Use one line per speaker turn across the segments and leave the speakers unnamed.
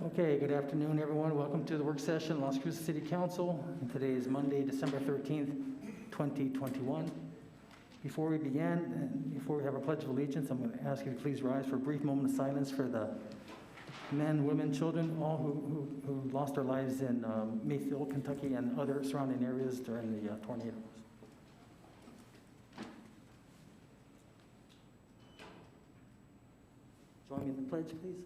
Okay, good afternoon, everyone. Welcome to the work session, Las Cruces City Council. And today is Monday, December 13th, 2021. Before we begin, and before we have our Pledge of Allegiance, I'm going to ask you to please rise for a brief moment of silence for the men, women, children, all who lost their lives in Mayfield, Kentucky, and other surrounding areas during the tornadoes. Join me in the pledge, please.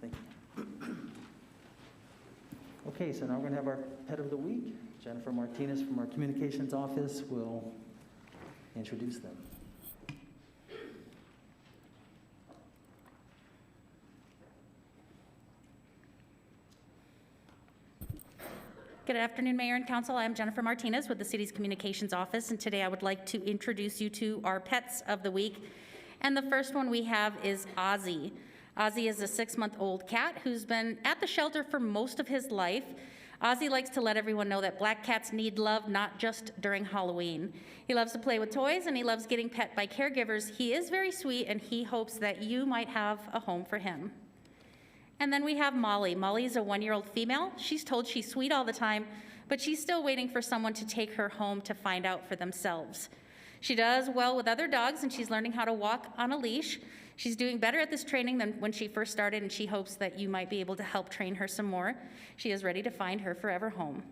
Thank you. Okay, so now we're going to have our pet of the week. Jennifer Martinez from our communications office will introduce them.
Good afternoon, Mayor and Council. I'm Jennifer Martinez with the City's Communications Office, and today I would like to introduce you to our pets of the week. And the first one we have is Ozzy. Ozzy is a 6-month-old cat who's been at the shelter for most of his life. Ozzy likes to let everyone know that black cats need love, not just during Halloween. He loves to play with toys, and he loves getting pet by caregivers. He is very sweet, and he hopes that you might have a home for him. And then we have Molly. Molly is a 1-year-old female. She's told she's sweet all the time, but she's still waiting for someone to take her home to find out for themselves. She does well with other dogs, and she's learning how to walk on a leash. She's doing better at this training than when she first started, and she hopes that you might be able to help train her some more. She is ready to find her forever home.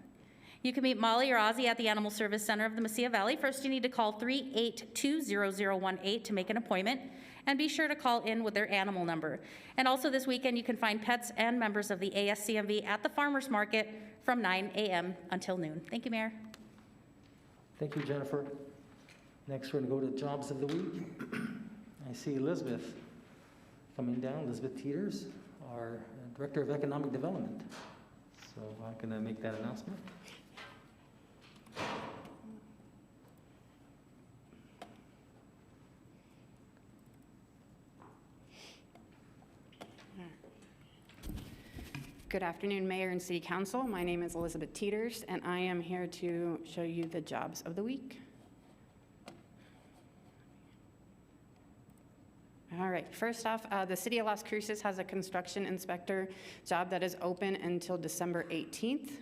You can meet Molly or Ozzy at the Animal Service Center of the Mesilla Valley. First, you need to call 382-0018 to make an appointment, and be sure to call in with their animal number. And also this weekend, you can find pets and members of the ASCMV at the Farmers Market from 9 a.m. until noon. Thank you, Mayor.
Thank you, Jennifer. Next, we're going to go to Jobs of the Week. I see Elizabeth coming down, Elizabeth Teeters, our Director of Economic Development. So I'm going to make that announcement.
Good afternoon, Mayor and City Council. My name is Elizabeth Teeters, and I am here to show you the jobs of the week. All right, first off, the City of Las Cruces has a construction inspector job that is open until December 18th.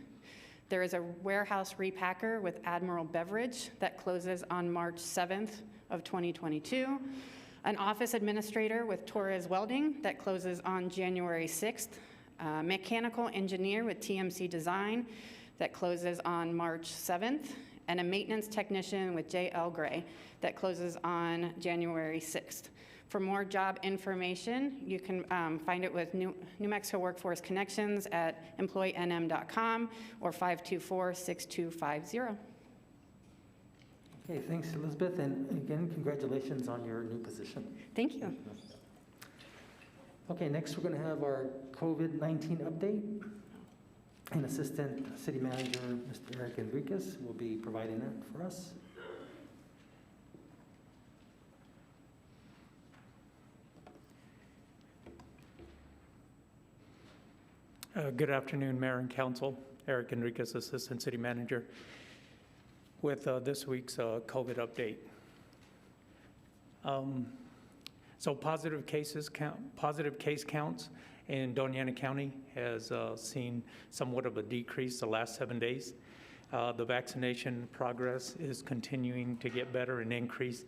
There is a warehouse repacker with Admiral Beverage that closes on March 7th of 2022. An office administrator with Torres Welding that closes on January 6th. Mechanical engineer with TMC Design that closes on March 7th, and a maintenance technician with JL Gray that closes on January 6th. For more job information, you can find it with New Mexico Workforce Connections at employeenm.com or 524-6250.
Okay, thanks, Elizabeth, and again, congratulations on your new position.
Thank you.
Okay, next we're going to have our COVID-19 update. And Assistant City Manager, Mr. Eric Enriquez, will be providing that for us.
Good afternoon, Mayor and Council. Eric Enriquez, Assistant City Manager, with this week's COVID update. So positive case counts in Doña Ana County has seen somewhat of a decrease the last 7 days. The vaccination progress is continuing to get better and increase.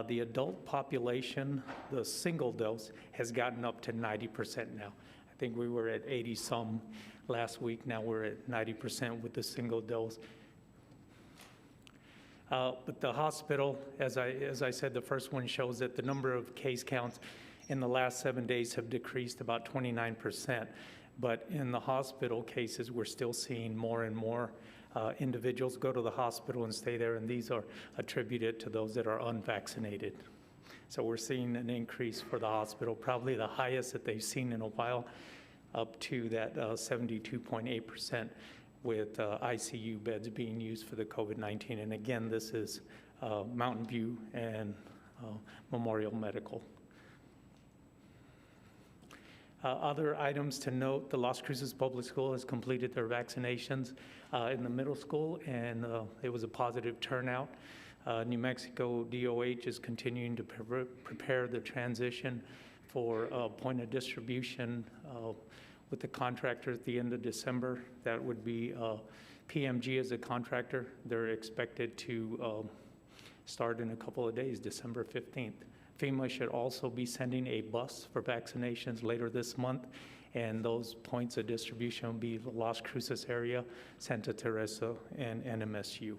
The adult population, the single dose, has gotten up to 90% now. I think we were at 80 some last week. Now we're at 90% with the single dose. But the hospital, as I said, the first one shows that the number of case counts in the last 7 days have decreased about 29%. But in the hospital cases, we're still seeing more and more individuals go to the hospital and stay there, and these are attributed to those that are unvaccinated. So we're seeing an increase for the hospital, probably the highest that they've seen in a while, up to that 72.8%. with ICU beds being used for the COVID-19. And again, this is Mountain View and Memorial Medical. Other items to note, the Las Cruces Public School has completed their vaccinations in the middle school, and it was a positive turnout. New Mexico DOH is continuing to prepare the transition for point of distribution with the contractor at the end of December. That would be PMG as a contractor. They're expected to start in a couple of days, December 15th. FEMA should also be sending a bus for vaccinations later this month, and those points of distribution will be the Las Cruces area, Santa Teresa, and NMSU.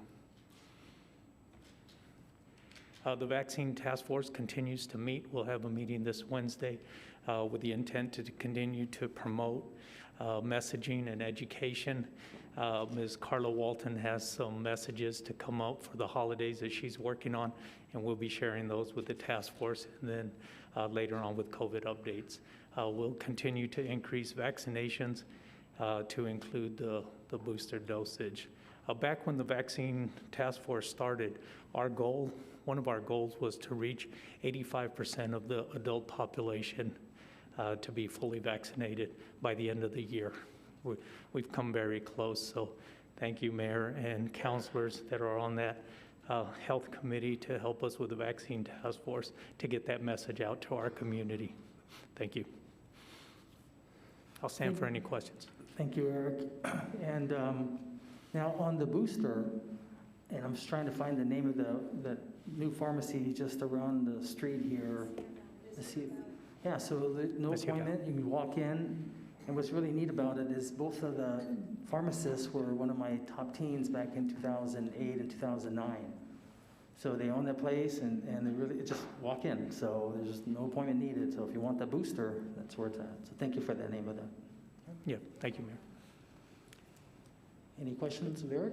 The vaccine task force continues to meet. We'll have a meeting this Wednesday with the intent to continue to promote messaging and education. Ms. Carla Walton has some messages to come out for the holidays that she's working on, and we'll be sharing those with the task force, and then later on with COVID updates. We'll continue to increase vaccinations to include the booster dosage. Back when the vaccine task force started, one of our goals was to reach 85% of the adult population to be fully vaccinated by the end of the year. We've come very close, so thank you, Mayor and councilors that are on that health committee to help us with the vaccine task force to get that message out to our community. Thank you. I'll stand for any questions.
Thank you, Eric. And now on the booster, and I'm just trying to find the name of the new pharmacy just around the street here. Yeah, so no appointment, you can walk in. And what's really neat about it is both of the pharmacists were one of my top teens back in 2008 and 2009. So they own that place, and they really just walk in. So there's no appointment needed. So if you want the booster, that's where it's at. So thank you for the name of that.
Yeah, thank you, Mayor.
Any questions of Eric?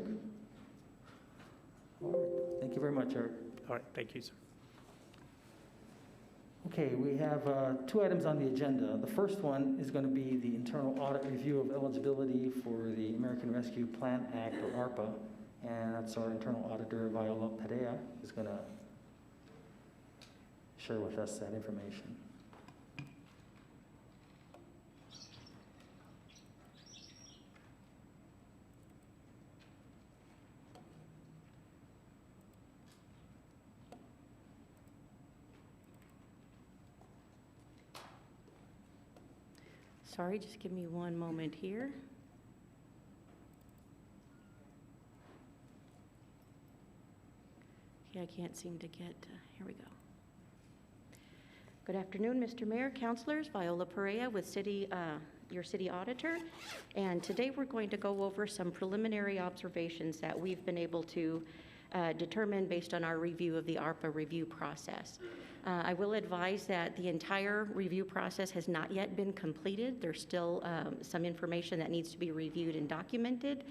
All right. Thank you very much, Eric.
All right, thank you, sir.
Okay, we have two items on the agenda. The first one is going to be the internal audit review of eligibility for the American Rescue Plan Act, or ARPA, and that's our internal auditor, Viola Perea, is going to share with us that information.
Sorry, just give me one moment here. Okay, I can't seem to get, here we go. Good afternoon, Mr. Mayor, councilors, Viola Perea with your city auditor. And today we're going to go over some preliminary observations that we've been able to determine based on our review of the ARPA review process. I will advise that the entire review process has not yet been completed. There's still some information that needs to be reviewed and documented.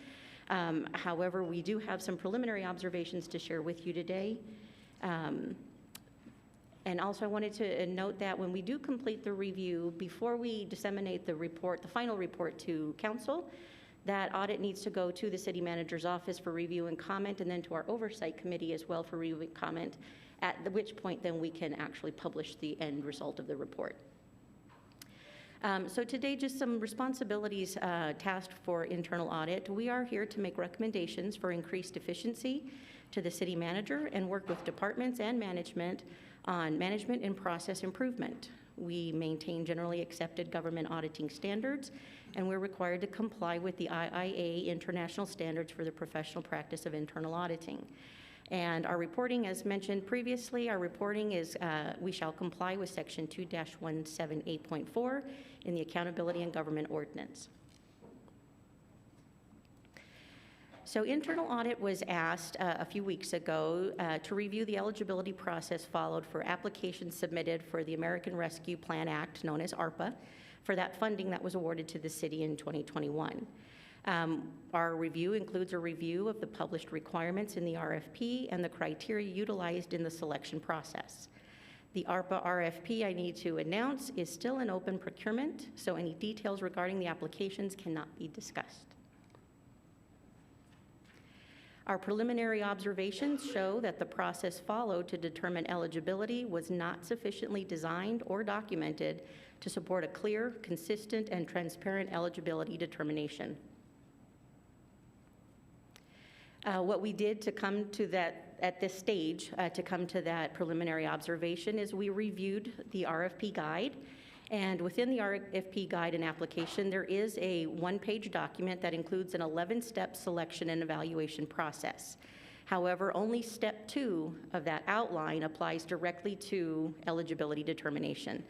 However, we do have some preliminary observations to share with you today. And also I wanted to note that when we do complete the review, before we disseminate the report, the final report to council, that audit needs to go to the city manager's office for review and comment, and then to our oversight committee as well for review and comment, at which point then we can actually publish the end result of the report. So today, just some responsibilities tasked for internal audit. We are here to make recommendations for increased efficiency to the city manager and work with departments and management on management and process improvement. We maintain generally accepted government auditing standards, and we're required to comply with the IIA international standards for the professional practice of internal auditing. And our reporting, as mentioned previously, our reporting is, we shall comply with section 2-178.4 in the Accountability and Government Ordinance. So internal audit was asked a few weeks ago to review the eligibility process followed for applications submitted for the American Rescue Plan Act, known as ARPA, for that funding that was awarded to the city in 2021. Our review includes a review of the published requirements in the RFP and the criteria utilized in the selection process. The ARPA RFP, I need to announce, is still an open procurement, so any details regarding the applications cannot be discussed. Our preliminary observations show that the process followed to determine eligibility was not sufficiently designed or documented to support a clear, consistent, and transparent eligibility determination. What we did to come to that, at this stage, to come to that preliminary observation is we reviewed the RFP guide. And within the RFP guide and application, there is a one-page document that includes an 11-step selection and evaluation process. However, only step 2 of that outline applies directly to eligibility determination.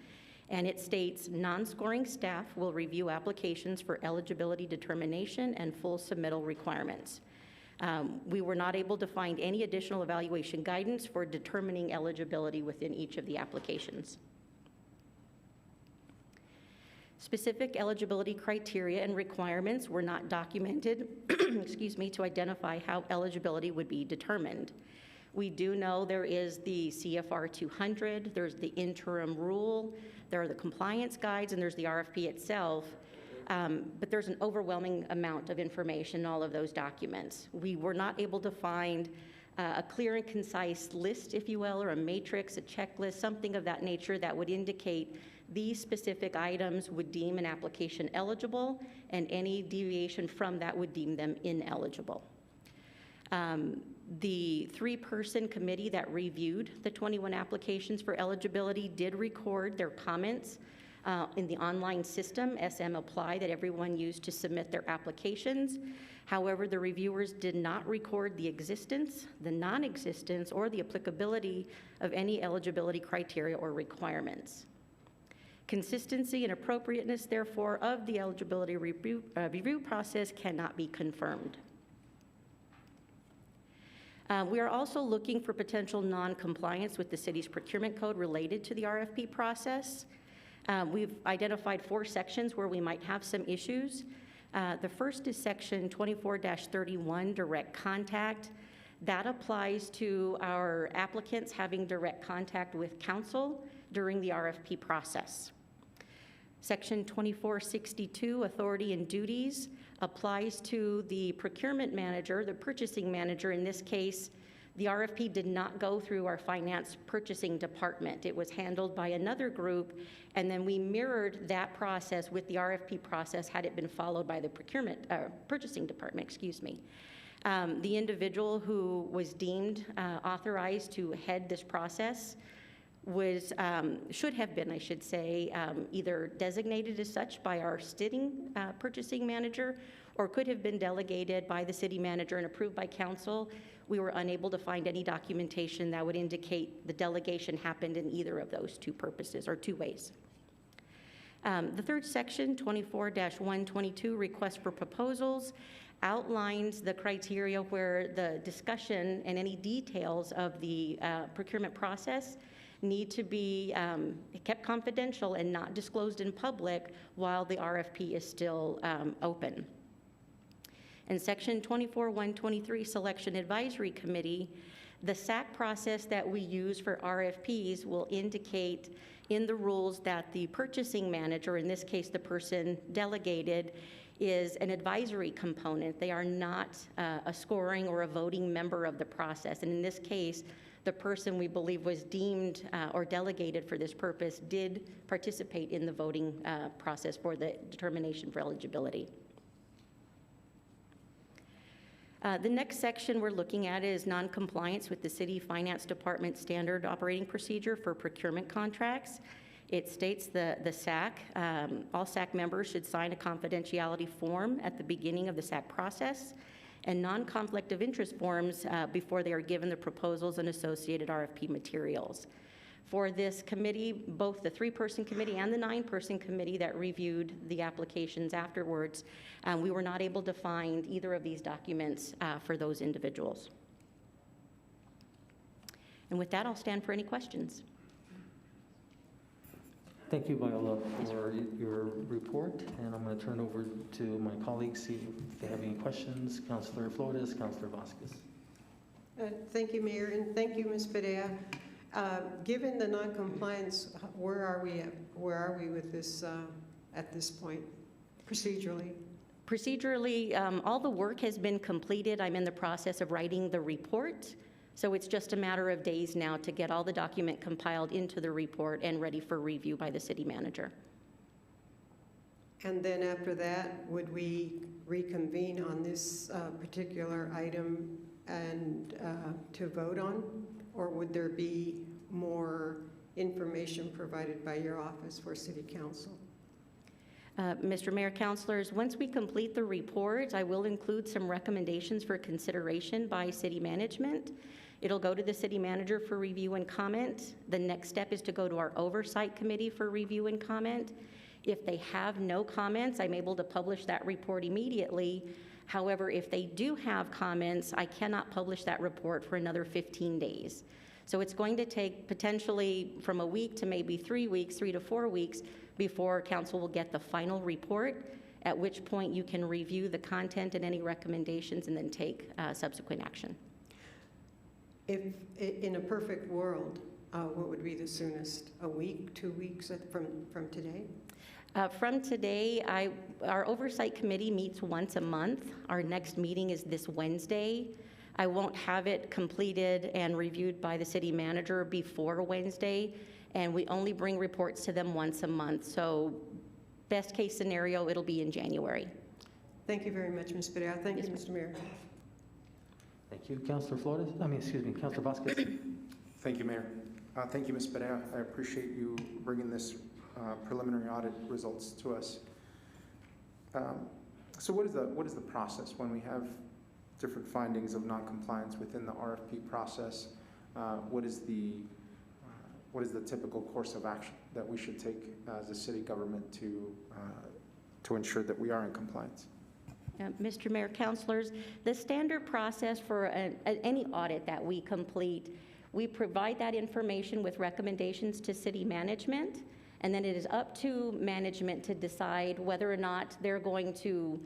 And it states, non-scoring staff will review applications for eligibility determination and full submittal requirements. We were not able to find any additional evaluation guidance for determining eligibility within each of the applications. Specific eligibility criteria and requirements were not documented, excuse me, to identify how eligibility would be determined. We do know there is the CFR 200, there's the interim rule, there are the compliance guides, and there's the RFP itself. But there's an overwhelming amount of information in all of those documents. We were not able to find a clear and concise list, if you will, or a matrix, a checklist, something of that nature that would indicate these specific items would deem an application eligible, and any deviation from that would deem them ineligible. The 3-person committee that reviewed the 21 applications for eligibility did record their comments in the online system, SM Apply, that everyone used to submit their applications. However, the reviewers did not record the existence, the non-existence, or the applicability of any eligibility criteria or requirements. Consistency and appropriateness, therefore, of the eligibility review process cannot be confirmed. We are also looking for potential non-compliance with the city's procurement code related to the RFP process. We've identified 4 sections where we might have some issues. The first is section 24-31, direct contact. That applies to our applicants having direct contact with council during the RFP process. Section 2462, authority and duties, applies to the procurement manager, the purchasing manager. In this case, the RFP did not go through our finance purchasing department. It was handled by another group, and then we mirrored that process with the RFP process had it been followed by the purchasing department, excuse me. The individual who was deemed authorized to head this process was, should have been, I should say, either designated as such by our sitting purchasing manager, or could have been delegated by the city manager and approved by council. We were unable to find any documentation that would indicate the delegation happened in either of those 2 purposes or 2 ways. The third section, 24-122, request for proposals, outlines the criteria where the discussion and any details of the procurement process need to be kept confidential and not disclosed in public while the RFP is still open. In section 24-123, Selection Advisory Committee, the SAC process that we use for RFPs will indicate in the rules that the purchasing manager, in this case the person delegated, is an advisory component. They are not a scoring or a voting member of the process. And in this case, the person we believe was deemed or delegated for this purpose did participate in the voting process for the determination for eligibility. The next section we're looking at is non-compliance with the City Finance Department Standard Operating Procedure for procurement contracts. It states the SAC, all SAC members should sign a confidentiality form at the beginning of the SAC process and non-conflict of interest forms before they are given the proposals and associated RFP materials. For this committee, both the 3-person committee and the 9-person committee that reviewed the applications afterwards, we were not able to find either of these documents for those individuals. And with that, I'll stand for any questions.
Thank you, Viola, for your report, and I'm going to turn over to my colleagues, see if they have any questions. Councilor Flores, Councilor Vasquez.
Thank you, Mayor, and thank you, Ms. Perea. Given the non-compliance, where are we with this at this point, procedurally?
Procedurally, all the work has been completed. I'm in the process of writing the report. So it's just a matter of days now to get all the document compiled into the report and ready for review by the city manager.
And then after that, would we reconvene on this particular item and to vote on? Or would there be more information provided by your office for city council?
Mr. Mayor, councilors, once we complete the report, I will include some recommendations for consideration by city management. It'll go to the city manager for review and comment. The next step is to go to our oversight committee for review and comment. If they have no comments, I'm able to publish that report immediately. However, if they do have comments, I cannot publish that report for another 15 days. So it's going to take potentially from a week to maybe 3 weeks, 3 to 4 weeks, before council will get the final report, at which point you can review the content and any recommendations and then take subsequent action.
If, in a perfect world, what would be the soonest? A week, 2 weeks from today?
From today, our oversight committee meets once a month. Our next meeting is this Wednesday. I won't have it completed and reviewed by the city manager before Wednesday, and we only bring reports to them once a month. So best case scenario, it'll be in January.
Thank you very much, Ms. Pereira. Thank you, Mr. Mayor.
Thank you, Councilor Flores. Councilor Vasquez.
Thank you, Mayor. Thank you, Ms. Pereira. I appreciate you bringing this preliminary audit results to us. So what is the process when we have different findings of noncompliance within the RFP process? What is the typical course of action that we should take as a city government to ensure that we are in compliance?
Mr. Mayor, councilors, the standard process for any audit that we complete, we provide that information with recommendations to city management, and then it is up to management to decide whether or not they're going to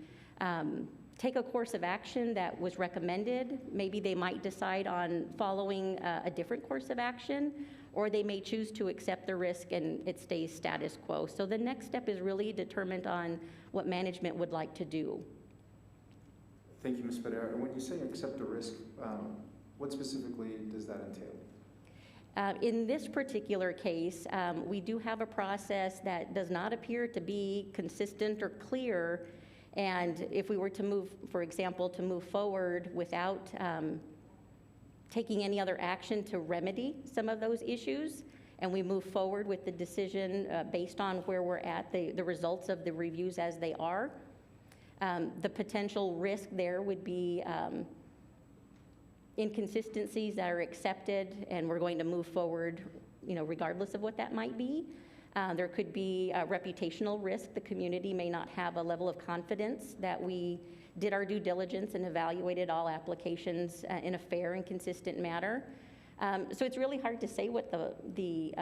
take a course of action that was recommended. Maybe they might decide on following a different course of action, or they may choose to accept the risk and it stays status quo. So the next step is really determined on what management would like to do.
Thank you, Ms. Pereira. And when you say accept the risk, what specifically does that entail?
In this particular case, we do have a process that does not appear to be consistent or clear. And if we were to move, for example, to move forward without taking any other action to remedy some of those issues, and we move forward with the decision based on where we're at, the results of the reviews as they are, the potential risk there would be inconsistencies that are accepted, and we're going to move forward, regardless of what that might be. There could be a reputational risk. The community may not have a level of confidence that we did our due diligence and evaluated all applications in a fair and consistent manner. So it's really hard to say what the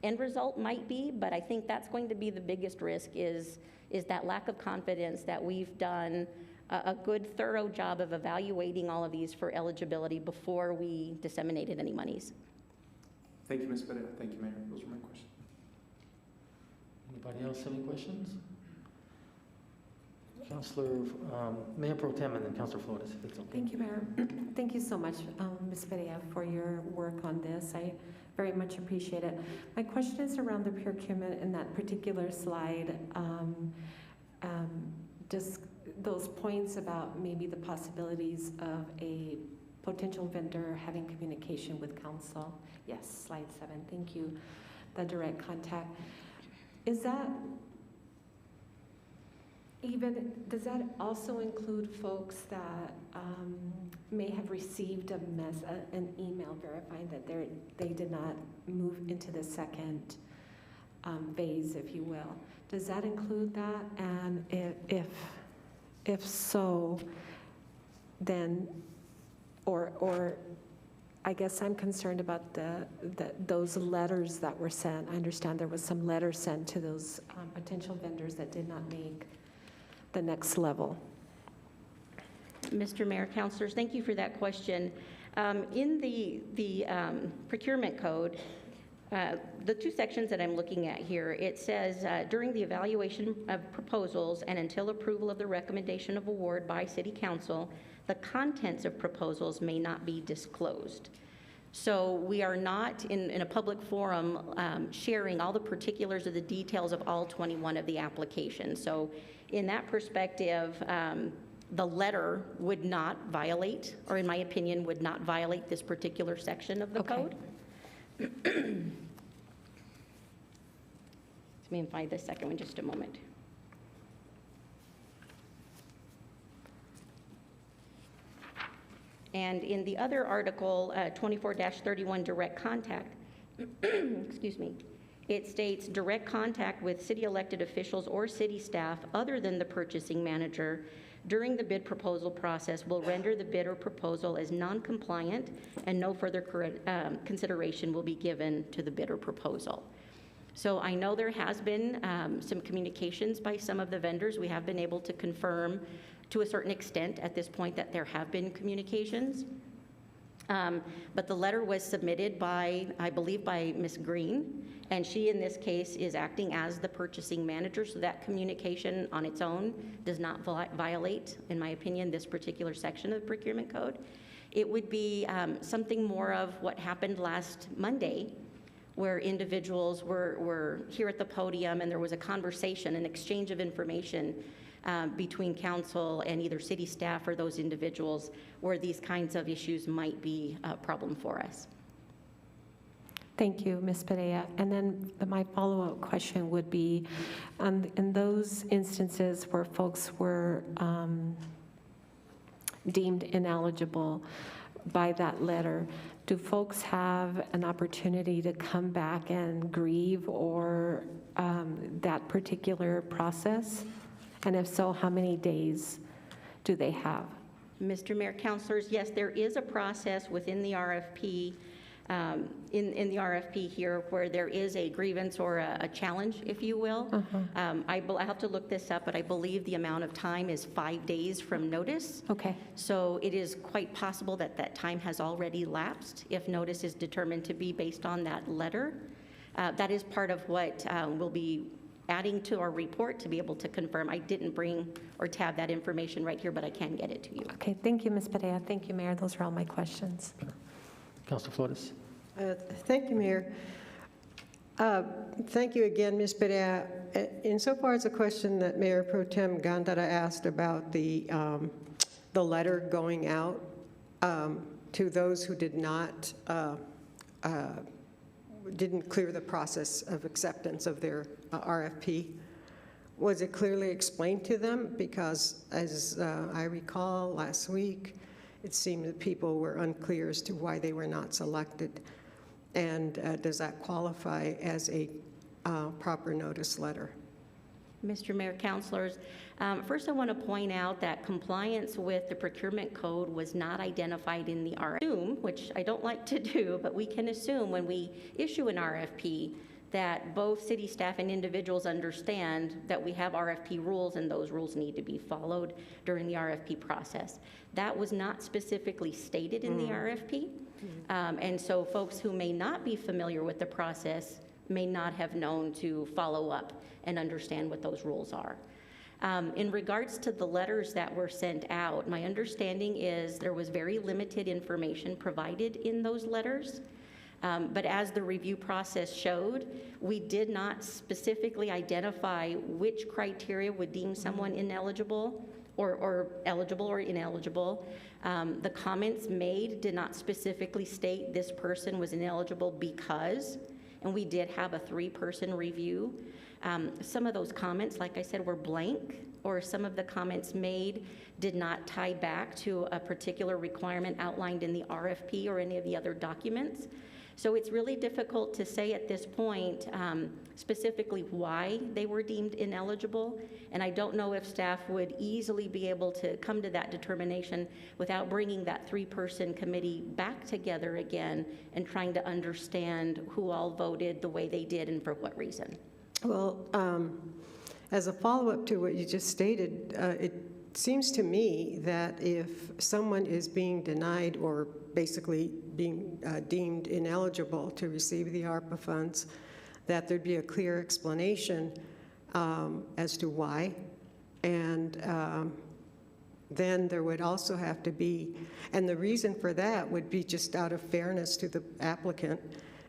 end result might be, but I think that's going to be the biggest risk is that lack of confidence that we've done a good, thorough job of evaluating all of these for eligibility before we disseminated any monies.
Thank you, Ms. Pereira. Thank you, Mayor. Those are my questions.
Anybody else have any questions? Councilor, Mayor Pro Tem, and then Councilor Flores, if it's okay.
Thank you, Mayor. Thank you so much, Ms. Pereira, for your work on this. I very much appreciate it. My question is around the procurement in that particular slide. Just those points about maybe the possibilities of a potential vendor having communication with council. Yes, slide 7, thank you. The direct contact. Does that also include folks that may have received an email verifying that they did not move into the second phase, if you will? Does that include that? And if so, then, or I guess I'm concerned about those letters that were sent. I understand there was some letters sent to those potential vendors that did not make the next level.
Mr. Mayor, councilors, thank you for that question. In the procurement code, the two sections that I'm looking at here, it says, during the evaluation of proposals and until approval of the recommendation of award by City Council, the contents of proposals may not be disclosed. So we are not in a public forum sharing all the particulars of the details of all 21 of the applications. So in that perspective, the letter would not violate, or in my opinion, would not violate this particular section of the code. Let me find the second one just a moment. And in the other article, 24-31, direct contact, excuse me, it states direct contact with city elected officials or city staff other than the purchasing manager during the bid proposal process will render the bid or proposal as non-compliant, and no further consideration will be given to the bid or proposal. So I know there has been some communications by some of the vendors. We have been able to confirm to a certain extent at this point that there have been communications. But the letter was submitted by, I believe, by Ms. Green, and she in this case is acting as the purchasing manager, so that communication on its own does not violate, in my opinion, this particular section of the procurement code. It would be something more of what happened last Monday, where individuals were here at the podium and there was a conversation, an exchange of information between council and either city staff or those individuals where these kinds of issues might be a problem for us.
Thank you, Ms. Perea. And then my follow-up question would be, in those instances where folks were deemed ineligible by that letter, do folks have an opportunity to come back and grieve or that particular process? And if so, how many days do they have?
Mr. Mayor, councilors, yes, there is a process within the RFP, in the RFP here, where there is a grievance or a challenge, if you will. I have to look this up, but I believe the amount of time is 5 days from notice.
Okay.
So it is quite possible that that time has already lapsed if notice is determined to be based on that letter. That is part of what we'll be adding to our report to be able to confirm. I didn't bring or tab that information right here, but I can get it to you.
Okay, thank you, Ms. Perea. Thank you, Mayor. Those are all my questions.
Councilor Flores.
Thank you, Mayor. Thank you again, Ms. Perea. Insofar as the question that Mayor Pro Tem Gandara asked about the letter going out to those who did not didn't clear the process of acceptance of their RFP, was it clearly explained to them? Because as I recall last week, it seemed that people were unclear as to why they were not selected. And does that qualify as a proper notice letter?
Mr. Mayor, councilors, first I want to point out that compliance with the procurement code was not identified in the RFP, which I don't like to do, but we can assume when we issue an RFP that both city staff and individuals understand that we have RFP rules and those rules need to be followed during the RFP process. That was not specifically stated in the RFP, and so folks who may not be familiar with the process may not have known to follow up and understand what those rules are. In regards to the letters that were sent out, my understanding is there was very limited information provided in those letters. But as the review process showed, we did not specifically identify which criteria would deem someone ineligible or eligible or ineligible. The comments made did not specifically state this person was ineligible because, and we did have a 3-person review. Some of those comments, like I said, were blank, or some of the comments made did not tie back to a particular requirement outlined in the RFP or any of the other documents. So it's really difficult to say at this point specifically why they were deemed ineligible, and I don't know if staff would easily be able to come to that determination without bringing that 3-person committee back together again and trying to understand who all voted the way they did and for what reason.
Well, as a follow-up to what you just stated, seems to me that if someone is being denied or basically being deemed ineligible to receive the ARPA funds, that there'd be a clear explanation as to why. And then there would also have to be, and the reason for that would be just out of fairness to the applicant,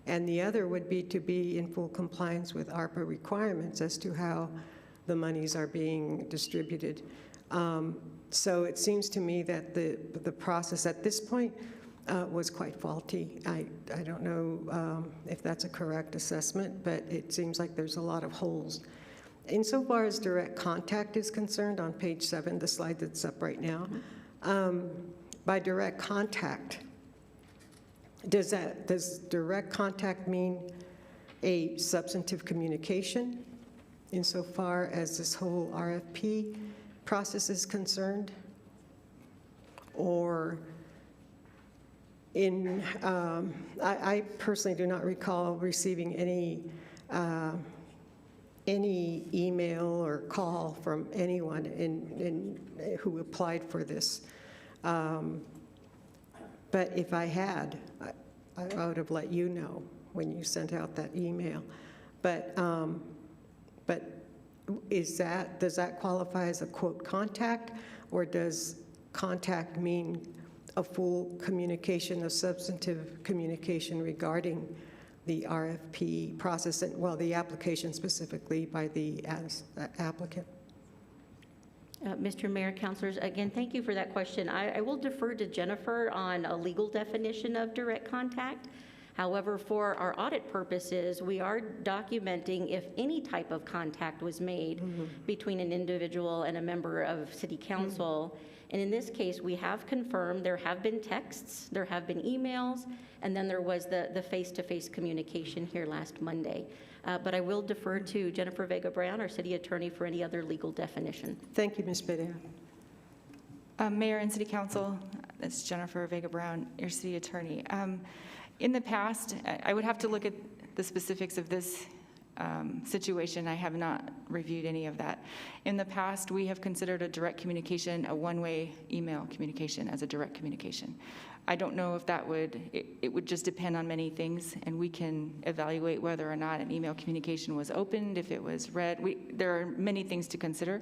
and the other would be to be in full compliance with ARPA requirements as to how the monies are being distributed. So it seems to me that the process at this point was quite faulty. I don't know if that's a correct assessment, but it seems like there's a lot of holes. Insofar as direct contact is concerned, on page 7, the slide that's up right now, by direct contact, does direct contact mean a substantive communication insofar as this whole RFP process is concerned? Or I personally do not recall receiving any email or call from anyone who applied for this. But if I had, I would have let you know when you sent out that email. But does that qualify as a quote contact, or does contact mean a full communication, a substantive communication regarding the RFP process, and, well, the application specifically by the applicant?
Mr. Mayor, councilors, again, thank you for that question. I will defer to Jennifer on a legal definition of direct contact. However, for our audit purposes, we are documenting if any type of contact was made between an individual and a member of City Council. And in this case, we have confirmed there have been texts, there have been emails, and then there was the face-to-face communication here last Monday. But I will defer to Jennifer Vega-Brown, our city attorney, for any other legal definition.
Thank you, Ms. Pereira.
Mayor and City Council, it's Jennifer Vega-Brown, your city attorney. In the past, I would have to look at the specifics of this situation. I have not reviewed any of that. In the past, we have considered a direct communication, a one-way email communication as a direct communication. I don't know if that it would just depend on many things, and we can evaluate whether or not an email communication was opened, if it was read. There are many things to consider.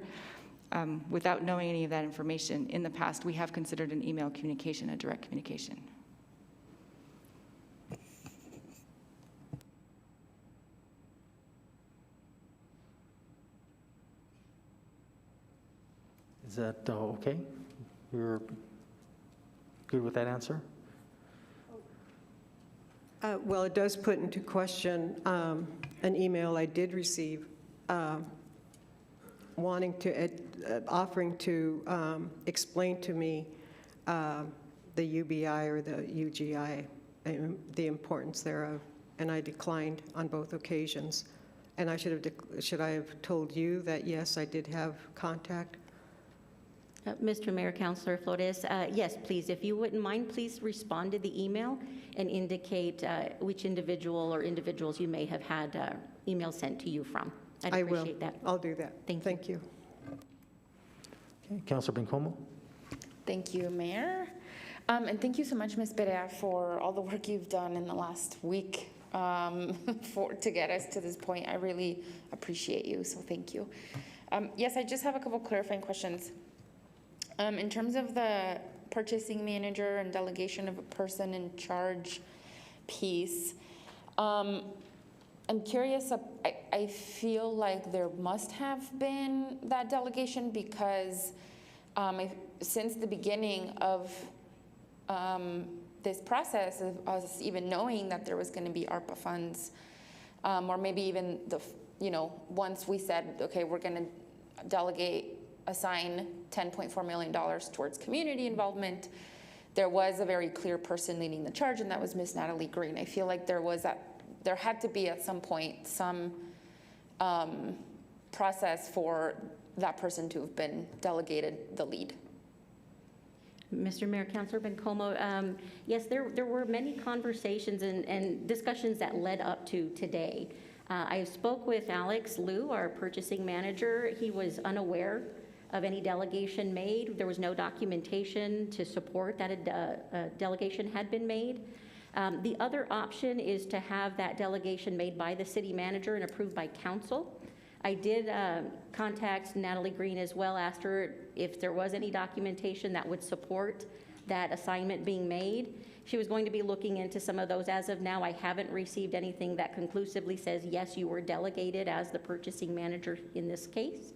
Without knowing any of that information, in the past, we have considered an email communication a direct communication.
Is that okay? You're good with that answer?
Well, it does put into question an email I did receive offering to explain to me the UBI or the UGI, the importance thereof, and I declined on both occasions. And should I have told you that, yes, I did have contact?
Mr. Mayor, Councilor Flores, yes, please, if you wouldn't mind, please respond to the email and indicate which individual or individuals you may have had email sent to you from. I'd appreciate that.
I'll do that. Thank you.
Okay, Councilor Bencomo.
Thank you, Mayor. And thank you so much, Ms. Perea, for all the work you've done in the last week to get us to this point. I really appreciate you, so thank you. Yes, I just have a couple clarifying questions. In terms of the purchasing manager and delegation of a person in charge piece, I'm curious, I feel like there must have been that delegation because since the beginning of this process of us even knowing that there was going to be ARPA funds, or maybe even once we said, okay, we're going to assign $10.4 million towards community involvement, there was a very clear person leading the charge, and that was Miss Natalie Green. I feel like there had to be at some point some process for that person to have been delegated the lead.
Mr. Mayor, Councilor Bencomo, yes, there were many conversations and discussions that led up to today. I spoke with Alex Liu, our purchasing manager. He was unaware of any delegation made. There was no documentation to support that a delegation had been made. The other option is to have that delegation made by the city manager and approved by council. I did contact Natalie Green as well, asked her if there was any documentation that would support that assignment being made. She was going to be looking into some of those. As of now, I haven't received anything that conclusively says, yes, you were delegated as the purchasing manager in this case.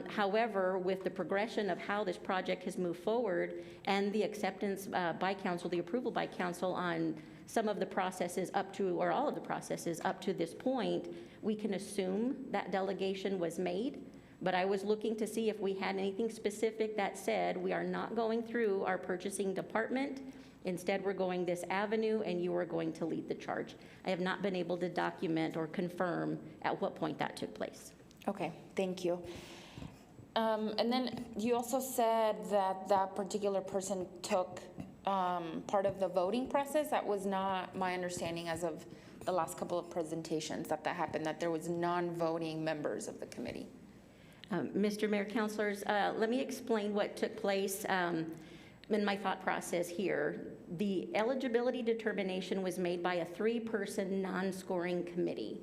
However, with the progression of how this project has moved forward and the acceptance by council, the approval by council on some of the processes up to, or all of the processes up to this point, we can assume that delegation was made. But I was looking to see if we had anything specific that said we are not going through our purchasing department. Instead, we're going this avenue and you are going to lead the charge. I have not been able to document or confirm at what point that took place.
Okay, thank you. And then you also said that that particular person took part of the voting process. That was not my understanding as of the last couple of presentations that happened, that there was non-voting members of the committee.
Mr. Mayor, councilors, let me explain what took place in my thought process here. The eligibility determination was made by a 3-person non-scoring committee.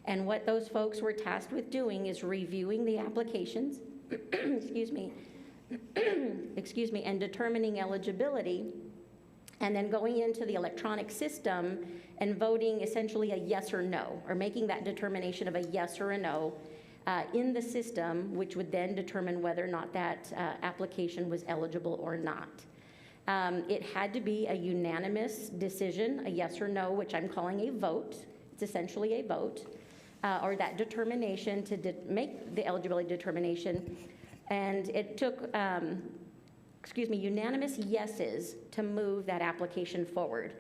And what those folks were tasked with doing is reviewing the applications, excuse me, and determining eligibility, and then going into the electronic system and voting essentially a yes or no, or making that determination of a yes or a no in the system, which would then determine whether or not that application was eligible or not. It had to be a unanimous decision, a yes or no, which I'm calling a vote. It's essentially a vote. Or that determination to make the eligibility determination. And it took, unanimous yeses to move that application forward.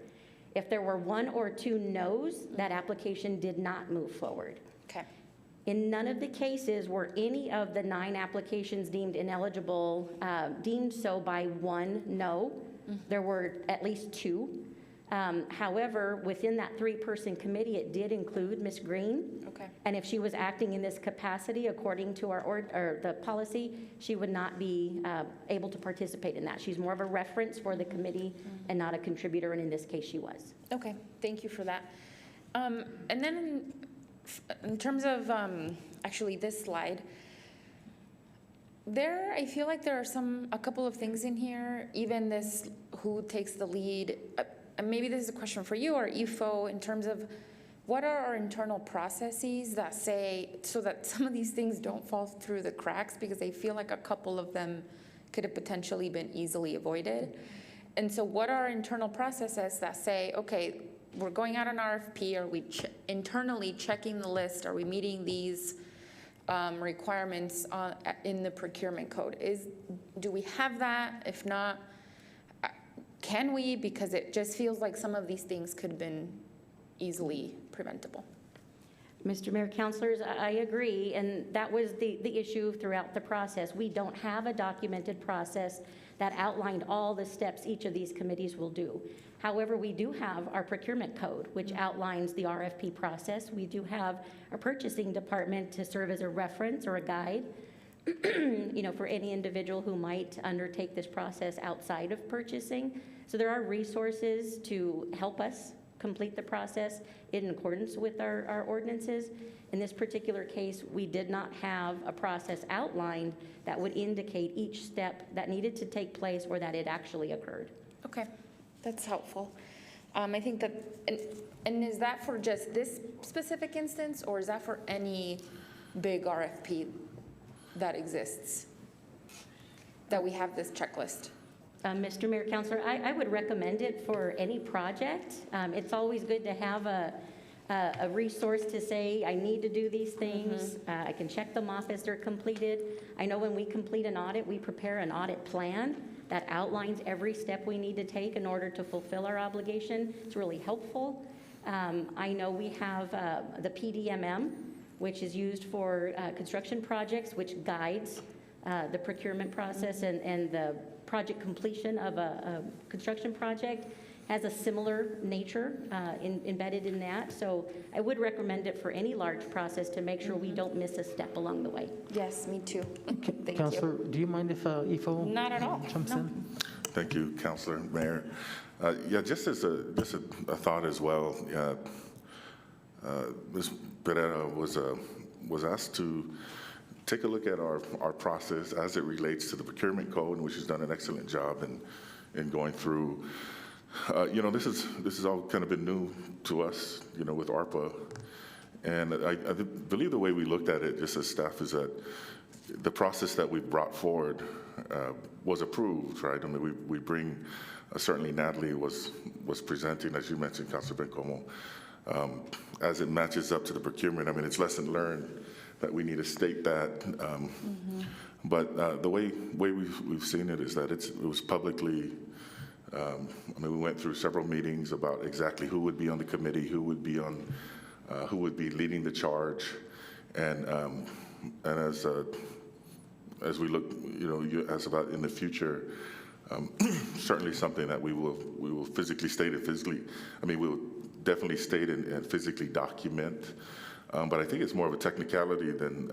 If there were 1 or 2 no's, that application did not move forward.
Okay.
In none of the cases were any of the 9 applications deemed ineligible, deemed so by 1 no. There were at least 2. However, within that 3-person committee, it did include Ms. Green.
Okay.
And if she was acting in this capacity, according to our the policy, she would not be able to participate in that. She's more of a reference for the committee and not a contributor, and in this case, she was.
Okay, thank you for that. And then in terms of actually this slide, I feel like there are a couple of things in here, even this who takes the lead. Maybe this is a question for you or IFO in terms of what are our internal processes that say, so that some of these things don't fall through the cracks, because I feel like a couple of them could have potentially been easily avoided. And so what are our internal processes that say, okay, we're going out on RFP, are we internally checking the list, are we meeting these requirements in the procurement code? Do we have that? If not, can we? Because it just feels like some of these things could have been easily preventable.
Mr. Mayor, councilors, I agree, and that was the issue throughout the process. We don't have a documented process that outlined all the steps each of these committees will do. However, we do have our procurement code, which outlines the RFP process. We do have our purchasing department to serve as a reference or a guide for any individual who might undertake this process outside of purchasing. So there are resources to help us complete the process in accordance with our ordinances. In this particular case, we did not have a process outlined that would indicate each step that needed to take place or that it actually occurred.
Okay, that's helpful. I think that, and is that for just this specific instance, or is that for any big RFP that exists, that we have this checklist?
Mr. Mayor, Councilor, I would recommend it for any project. It's always good to have a resource to say, I need to do these things. I can check them off as they're completed. I know when we complete an audit, we prepare an audit plan that outlines every step we need to take in order to fulfill our obligation. It's really helpful. I know we have the PDMM, which is used for construction projects, which guides the procurement process and the project completion of a construction project. has a similar nature embedded in that. So I would recommend it for any large process to make sure we don't miss a step along the way.
Yes, me too. Thank
Counselor,
you.
do you mind if Ifo
Not at all.
jumps
No.
in?
Thank you, Councilor, Mayor. Yeah, just a thought as well. Ms. Pereira was asked to take a look at our process as it relates to the procurement code, which has done an excellent job in going through. This is all kind of been new to us, with ARPA. And I believe the way we looked at it, just as staff, is that the process that we brought forward was approved, right? I mean, we bring, certainly Natalie was presenting, as you mentioned, Councilor Bencomo, as it matches up to the procurement. I mean, it's lesson learned that we need to state that. But the way we've seen it is that it was publicly, we went through several meetings about exactly who would be on the committee, who would be leading the charge. And as we look, you asked about in the future, certainly something that we will physically state it we will definitely state and physically document. But I think it's more of a technicality than,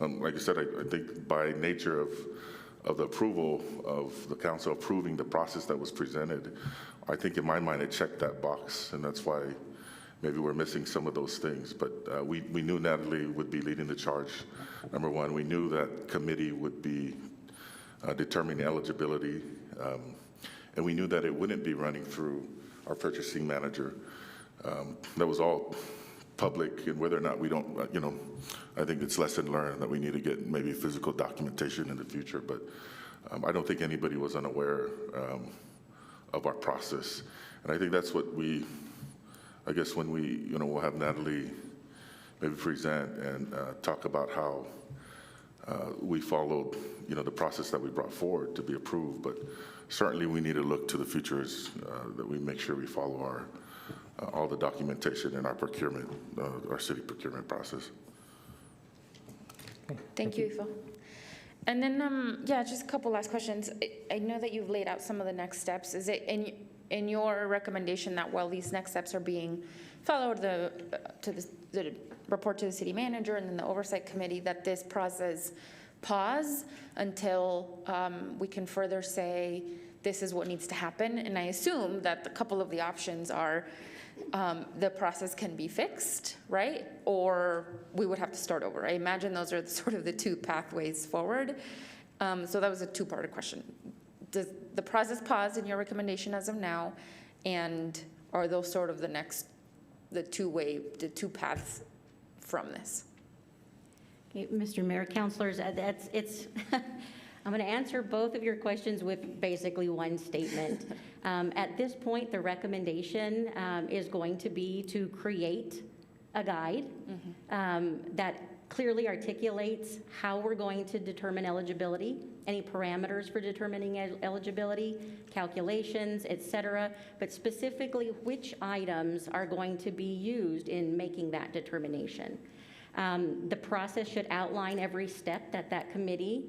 like I said, I think by nature of the approval of the council approving the process that was presented, I think in my mind it checked that box, and that's why maybe we're missing some of those things. But we knew Natalie would be leading the charge, number one. We knew that committee would be determining eligibility, and we knew that it wouldn't be running through our purchasing manager. That was all public, and whether or not we don't, I think it's lesson learned that we need to get maybe physical documentation in the future, but I don't think anybody was unaware of our process. And I think that's what I guess when we'll have Natalie maybe present and talk about how we followed, the process that we brought forward to be approved, but certainly we need to look to the futures that we make sure we follow all the documentation in our procurement, our city procurement process.
Thank you, Ifo. And then, just a couple last questions. I know that you've laid out some of the next steps. Is it in your recommendation that while these next steps are being followed, the report to the city manager and then the oversight committee, that this process pause until we can further say this is what needs to happen? And I assume that a couple of the options are the process can be fixed, right? Or we would have to start over. I imagine those are sort of the two pathways forward. So that was a two-part question. Does the process pause in your recommendation as of now? And are those sort of the two paths from this?
Okay, Mr. Mayor, councilors, I'm going to answer both of your questions with basically one statement. At this point, the recommendation is going to be to create a guide that clearly articulates how we're going to determine eligibility, any parameters for determining eligibility, calculations, et cetera, but specifically which items are going to be used in making that determination. The process should outline every step that committee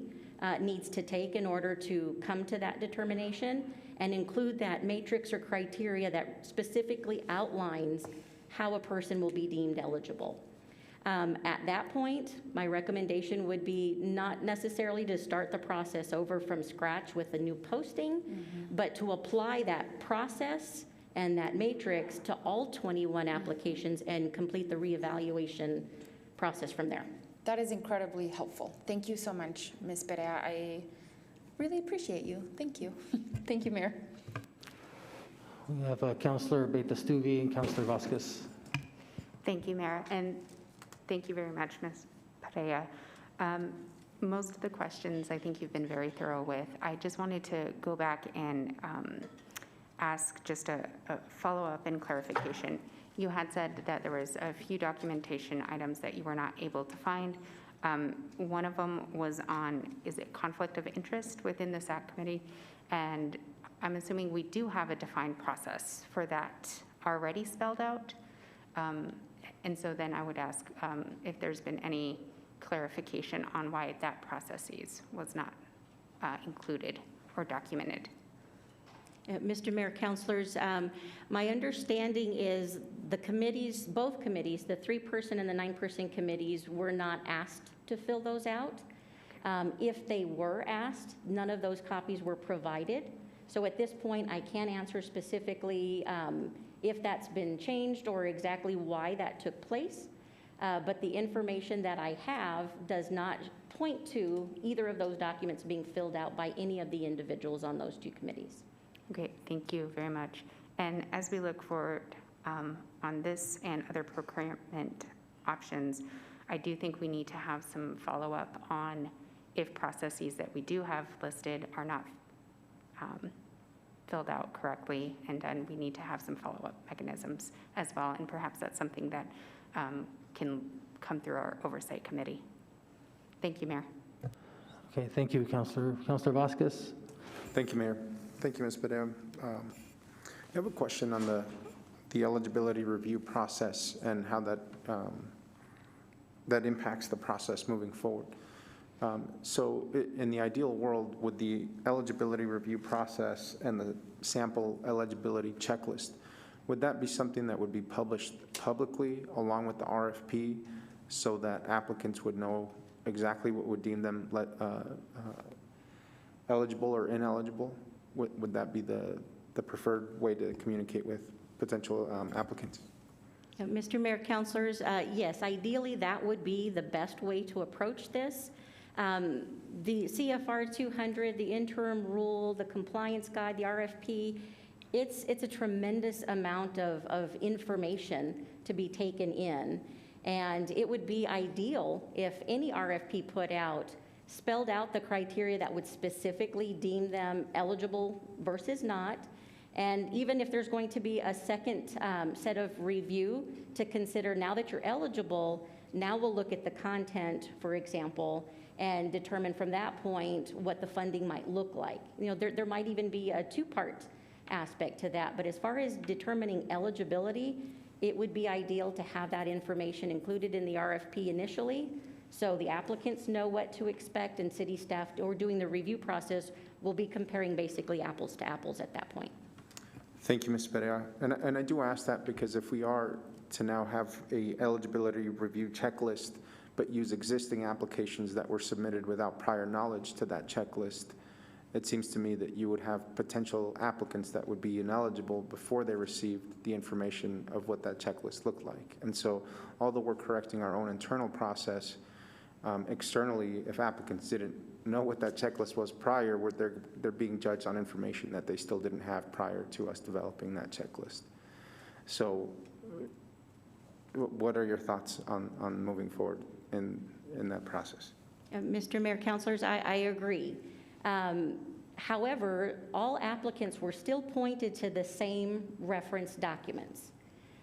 needs to take in order to come to that determination, and include that matrix or criteria that specifically outlines how a person will be deemed eligible. At that point, my recommendation would be not necessarily to start the process over from scratch with a new posting, but to apply that process and that matrix to all 21 applications and complete the reevaluation process from there.
That is incredibly helpful. Thank you so much, Ms. Perea. I really appreciate you. Thank you. Thank you, Mayor.
We have Councilor Beta-Stuvi and Councilor Vasquez.
Thank you, Mayor, and thank you very much, Ms. Perea. Most of the questions I think you've been very thorough with. I just wanted to go back and ask just a follow-up and clarification. You had said that there was a few documentation items that you were not able to find. One of them was on, is it conflict of interest within the SAC committee? And I'm assuming we do have a defined process for that already spelled out. And so then I would ask if there's been any clarification on why that process was not included or documented.
Mr. Mayor, councilors, my understanding is the committees, both committees, the 3-person and the 9-person committees were not asked to fill those out. If they were asked, none of those copies were provided. So at this point, I can't answer specifically if that's been changed or exactly why that took place. But the information that I have does not point to either of those documents being filled out by any of the individuals on those 2 committees.
Okay, thank you very much. And as we look forward on this and other procurement options, I do think we need to have some follow-up on if processes that we do have listed are not filled out correctly, and then we need to have some follow-up mechanisms as well, and perhaps that's something that can come through our oversight committee. Thank you, Mayor.
Okay, thank you, Councilor. Councilor Vasquez?
Thank you, Mayor. Thank you, Ms. Padilla. I have a question on the eligibility review process and how that impacts the process moving forward. So in the ideal world, would the eligibility review process and the sample eligibility checklist, would that be something that would be published publicly along with the RFP so that applicants would know exactly what would deem them eligible or ineligible? Would that be the preferred way to communicate with potential applicants?
Mr. Mayor, councilors, yes, ideally that would be the best way to approach this. The CFR 200, the interim rule, the compliance guide, the RFP, it's a tremendous amount of information to be taken in. And it would be ideal if any RFP put out spelled out the criteria that would specifically deem them eligible versus not. And even if there's going to be a second set of review to consider, now that you're eligible, now we'll look at the content, for example, and determine from that point what the funding might look like. You know, there might even be a 2-part aspect to that. But as far as determining eligibility, it would be ideal to have that information included in the RFP initially, so the applicants know what to expect, and city staff, or doing the review process, will be comparing basically apples to apples at that point.
Thank you, Ms. Pereira. And I do ask that because if we are to now have a eligibility review checklist, but use existing applications that were submitted without prior knowledge to that checklist, it seems to me that you would have potential applicants that would be ineligible before they received the information of what that checklist looked like. And so, although we're correcting our own internal process, externally, if applicants didn't know what that checklist was prior, they're being judged on information that they still didn't have prior to us developing that checklist. So what are your thoughts on moving forward in that process?
Mr. Mayor, councilors, I agree. However, all applicants were still pointed to the same reference documents.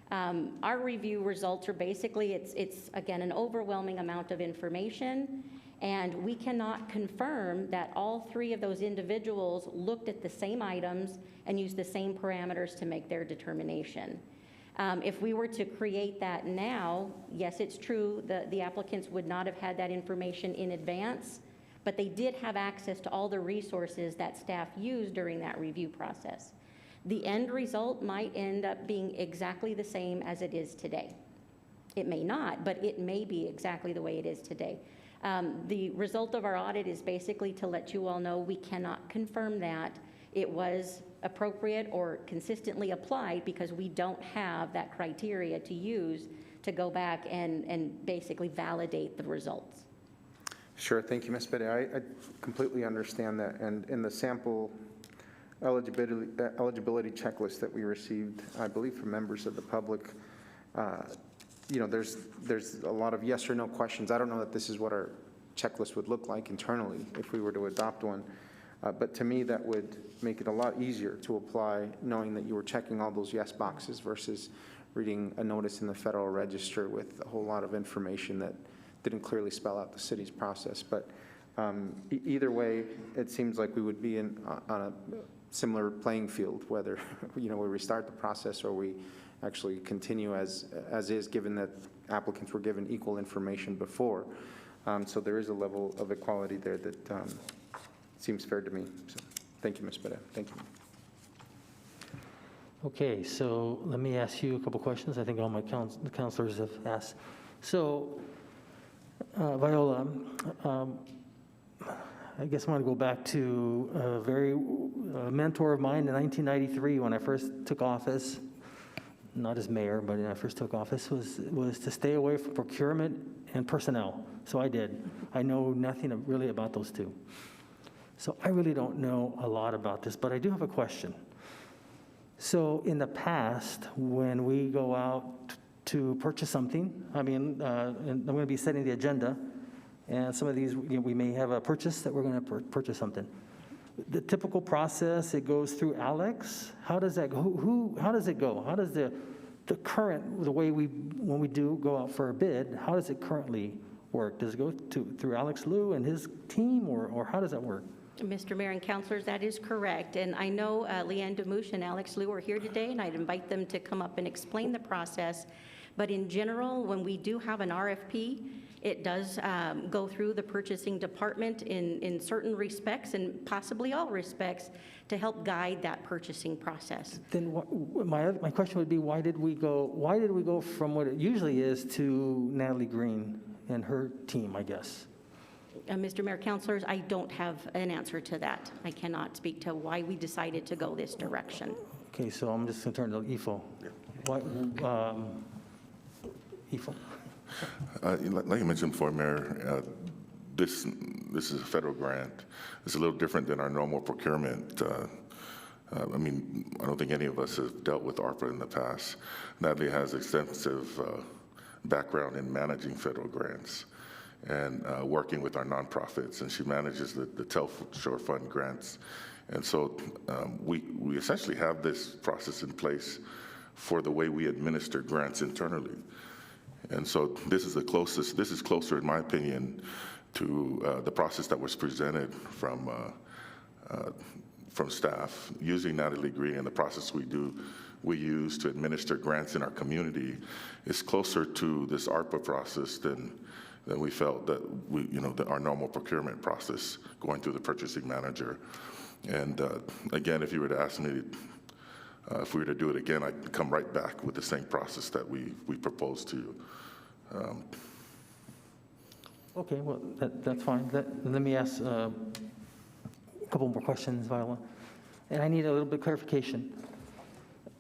Our review results are basically, it's again, an overwhelming amount of information, and we cannot confirm that all 3 of those individuals looked at the same items and used the same parameters to make their determination. If we were to create that now, yes, it's true, the applicants would not have had that information in advance, but they did have access to all the resources that staff used during that review process. The end result might end up being exactly the same as it is today. It may not, but it may be exactly the way it is today. The result of our audit is basically to let you all know we cannot confirm that it was appropriate or consistently applied because we don't have that criteria to use to go back and basically validate the results.
Sure, thank you, Ms. Bede. I completely understand that. And in the sample eligibility checklist that we received, I believe from members of the public, you know, there's a lot of yes or no questions. I don't know that this is what our checklist would look like internally if we were to adopt one. But to me, that would make it a lot easier to apply, knowing that you were checking all those yes boxes versus reading a notice in the Federal Register with a whole lot of information that didn't clearly spell out the city's process. But either way, it seems like we would be on a similar playing field, whether you know we restart the process or we actually continue as is, given that applicants were given equal information before. So there is a level of equality there that seems fair to me. So thank you, Ms. Bede. Thank you.
Okay, so let me ask you a couple questions. I think all my the counselors have asked. So, Viola, I guess I want to go back to a very mentor of mine in 1993 when I first took office, not as mayor, but when I first took office, was to stay away from procurement and personnel. So I did. I know nothing really about those two. So I really don't know a lot about this, but I do have a question. So in the past, when we go out to purchase something, and I'm going to be setting the agenda, and some of these, we may have a purchase that we're going to purchase something. The typical process, it goes through Alex. How does that go? How does it go? How does the way when we do go out for a bid, how does it currently work? Does it go through Alex Liu and his team, or how does that work?
Mr. Mayor and Councilors, that is correct. And I know Leanne Demouche and Alex Liu are here today, and I'd invite them to come up and explain the process. But in general, when we do have an RFP, it does go through the purchasing department in certain respects and possibly all respects to help guide that purchasing process.
Then my question would be, why did we go from what it usually is to Natalie Green and her team, I guess?
Mr. Mayor, Councilors, I don't have an answer to that. I cannot speak to why we decided to go this direction.
Okay, so I'm just going to turn to IFO. Why, IFO?
Like I mentioned before, Mayor, this is a federal grant. It's a little different than our normal procurement. I don't think any of us have dealt with ARPA in the past. Natalie has extensive background in managing federal grants and working with our nonprofits, and she manages the Telshore Fund grants. And so we essentially have this process in place for the way we administer grants internally. And so this is closer, in my opinion, to the process that was presented from staff. Using Natalie Green and the process we use to administer grants in our community is closer to this ARPA process than we felt that that our normal procurement process going through the purchasing manager. And again, if you were to ask me if we were to do it again, I'd come right back with the same process that we proposed to you.
Okay, well, that's fine. Let me ask a couple more questions, Viola. And I need a little bit of clarification.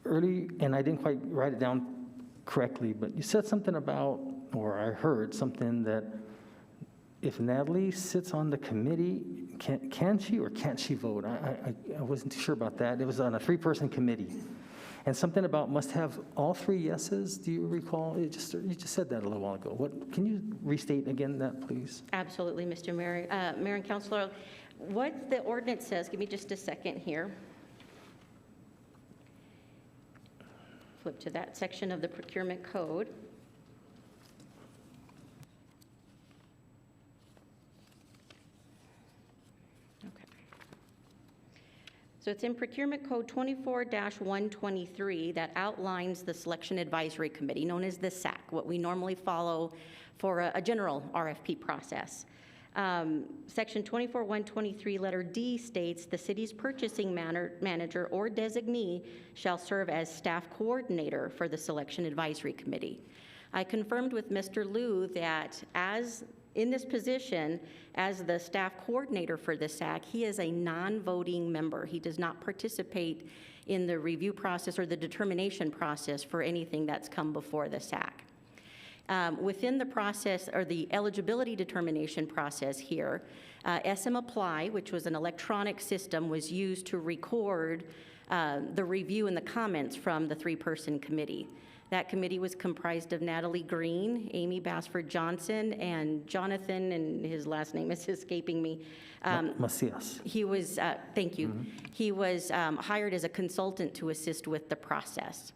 Early, and I didn't quite write it down correctly, but you said something about, or I heard something that if Natalie sits on the committee, can she or can't she vote? I wasn't too sure about that. It was on a 3-person committee. And something about must have all 3 yeses. Do you recall? You just said that a little while ago. Can you restate again that, please?
Absolutely, Mr. Mayor. Mayor and Councilor, what the ordinance says, give me just a second here. Flip to that section of the procurement code. So it's in Procurement Code 24-123 that outlines the Selection Advisory Committee, known as the SAC, what we normally follow for a general RFP process. Section 24-123, letter D states the city's purchasing manager or designee shall serve as staff coordinator for the Selection Advisory Committee. I confirmed with Mr. Liu that in this position, as the staff coordinator for the SAC, he is a non-voting member. He does not participate in the review process or the determination process for anything that's come before the SAC. Within the process, or the eligibility determination process here, SM Apply, which was an electronic system, was used to record the review and the comments from the 3-person committee. That committee was comprised of Natalie Green, Amy Basford Johnson, and Jonathan, and his last name is escaping me.
Macias.
He was, thank you. Mm-hmm. He was hired as a consultant to assist with the process.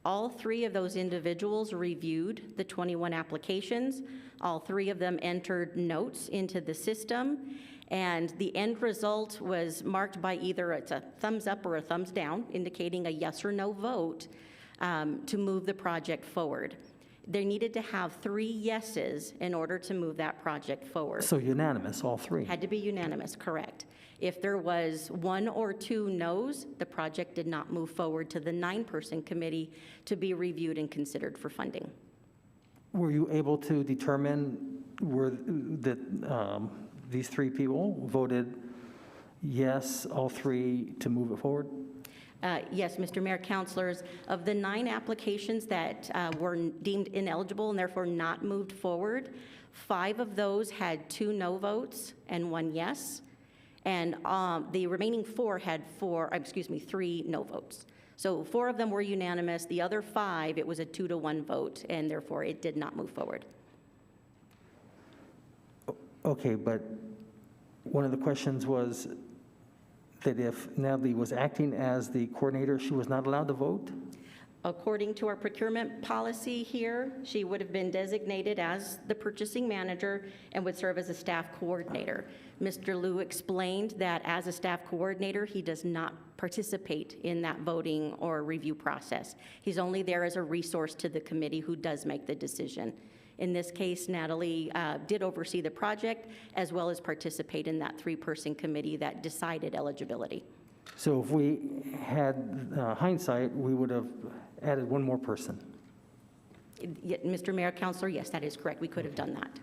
All 3 of those individuals reviewed the 21 applications. All 3 of them entered notes into the system, and the end result was marked by either it's a thumbs up or a thumbs down, indicating a yes or no vote to move the project forward. They needed to have 3 yeses in order to move that project forward.
So unanimous, all 3?
Had to be unanimous, correct. If there was 1 or 2 no's, the project did not move forward to the 9-person committee to be reviewed and considered for funding.
Were you able to determine that these 3 people voted yes, all 3, to move it forward?
Yes, Mr. Mayor, councilors, of the 9 applications that were deemed ineligible and therefore not moved forward, 5 of those had 2 no votes and 1 yes, and the remaining 4 had 3 no votes. So 4 of them were unanimous. The other 5, it was a 2-to-1 vote, and therefore it did not move forward.
Okay, but one of the questions was that if Natalie was acting as the coordinator, she was not allowed to vote?
According to our procurement policy here, she would have been designated as the purchasing manager and would serve as a staff coordinator. Mr. Liu explained that as a staff coordinator, he does not participate in that voting or review process. He's only there as a resource to the committee who does make the decision. In this case, Natalie did oversee the project as well as participate in that 3-person committee that decided eligibility.
So if we had hindsight, we would have added 1 more person
Mr. Mayor, Councilor, yes, that is correct. We could have done that.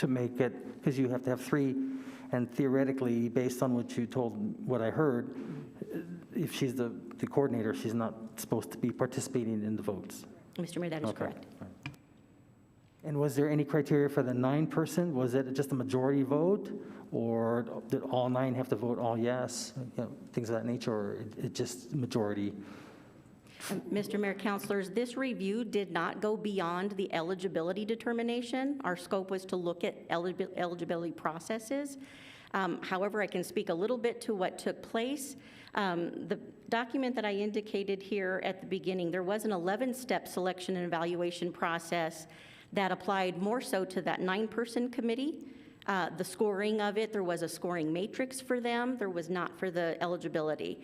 to make it, because you have to have 3, and theoretically, based on what you told, what I heard, if she's the coordinator, she's not supposed to be participating in the votes.
Mr. Mayor, that is
Okay.
correct.
And was there any criteria for the 9-person? Was it just a majority vote, or did all 9 have to vote all yes? Things of that nature, or it just majority?
Mr. Mayor, councilors, this review did not go beyond the eligibility determination. Our scope was to look at eligibility processes. However, I can speak a little bit to what took place. The document that I indicated here at the beginning, there was an 11-step selection and evaluation process that applied more so to that 9-person committee. The scoring of it, there was a scoring matrix for them. There was not for the eligibility.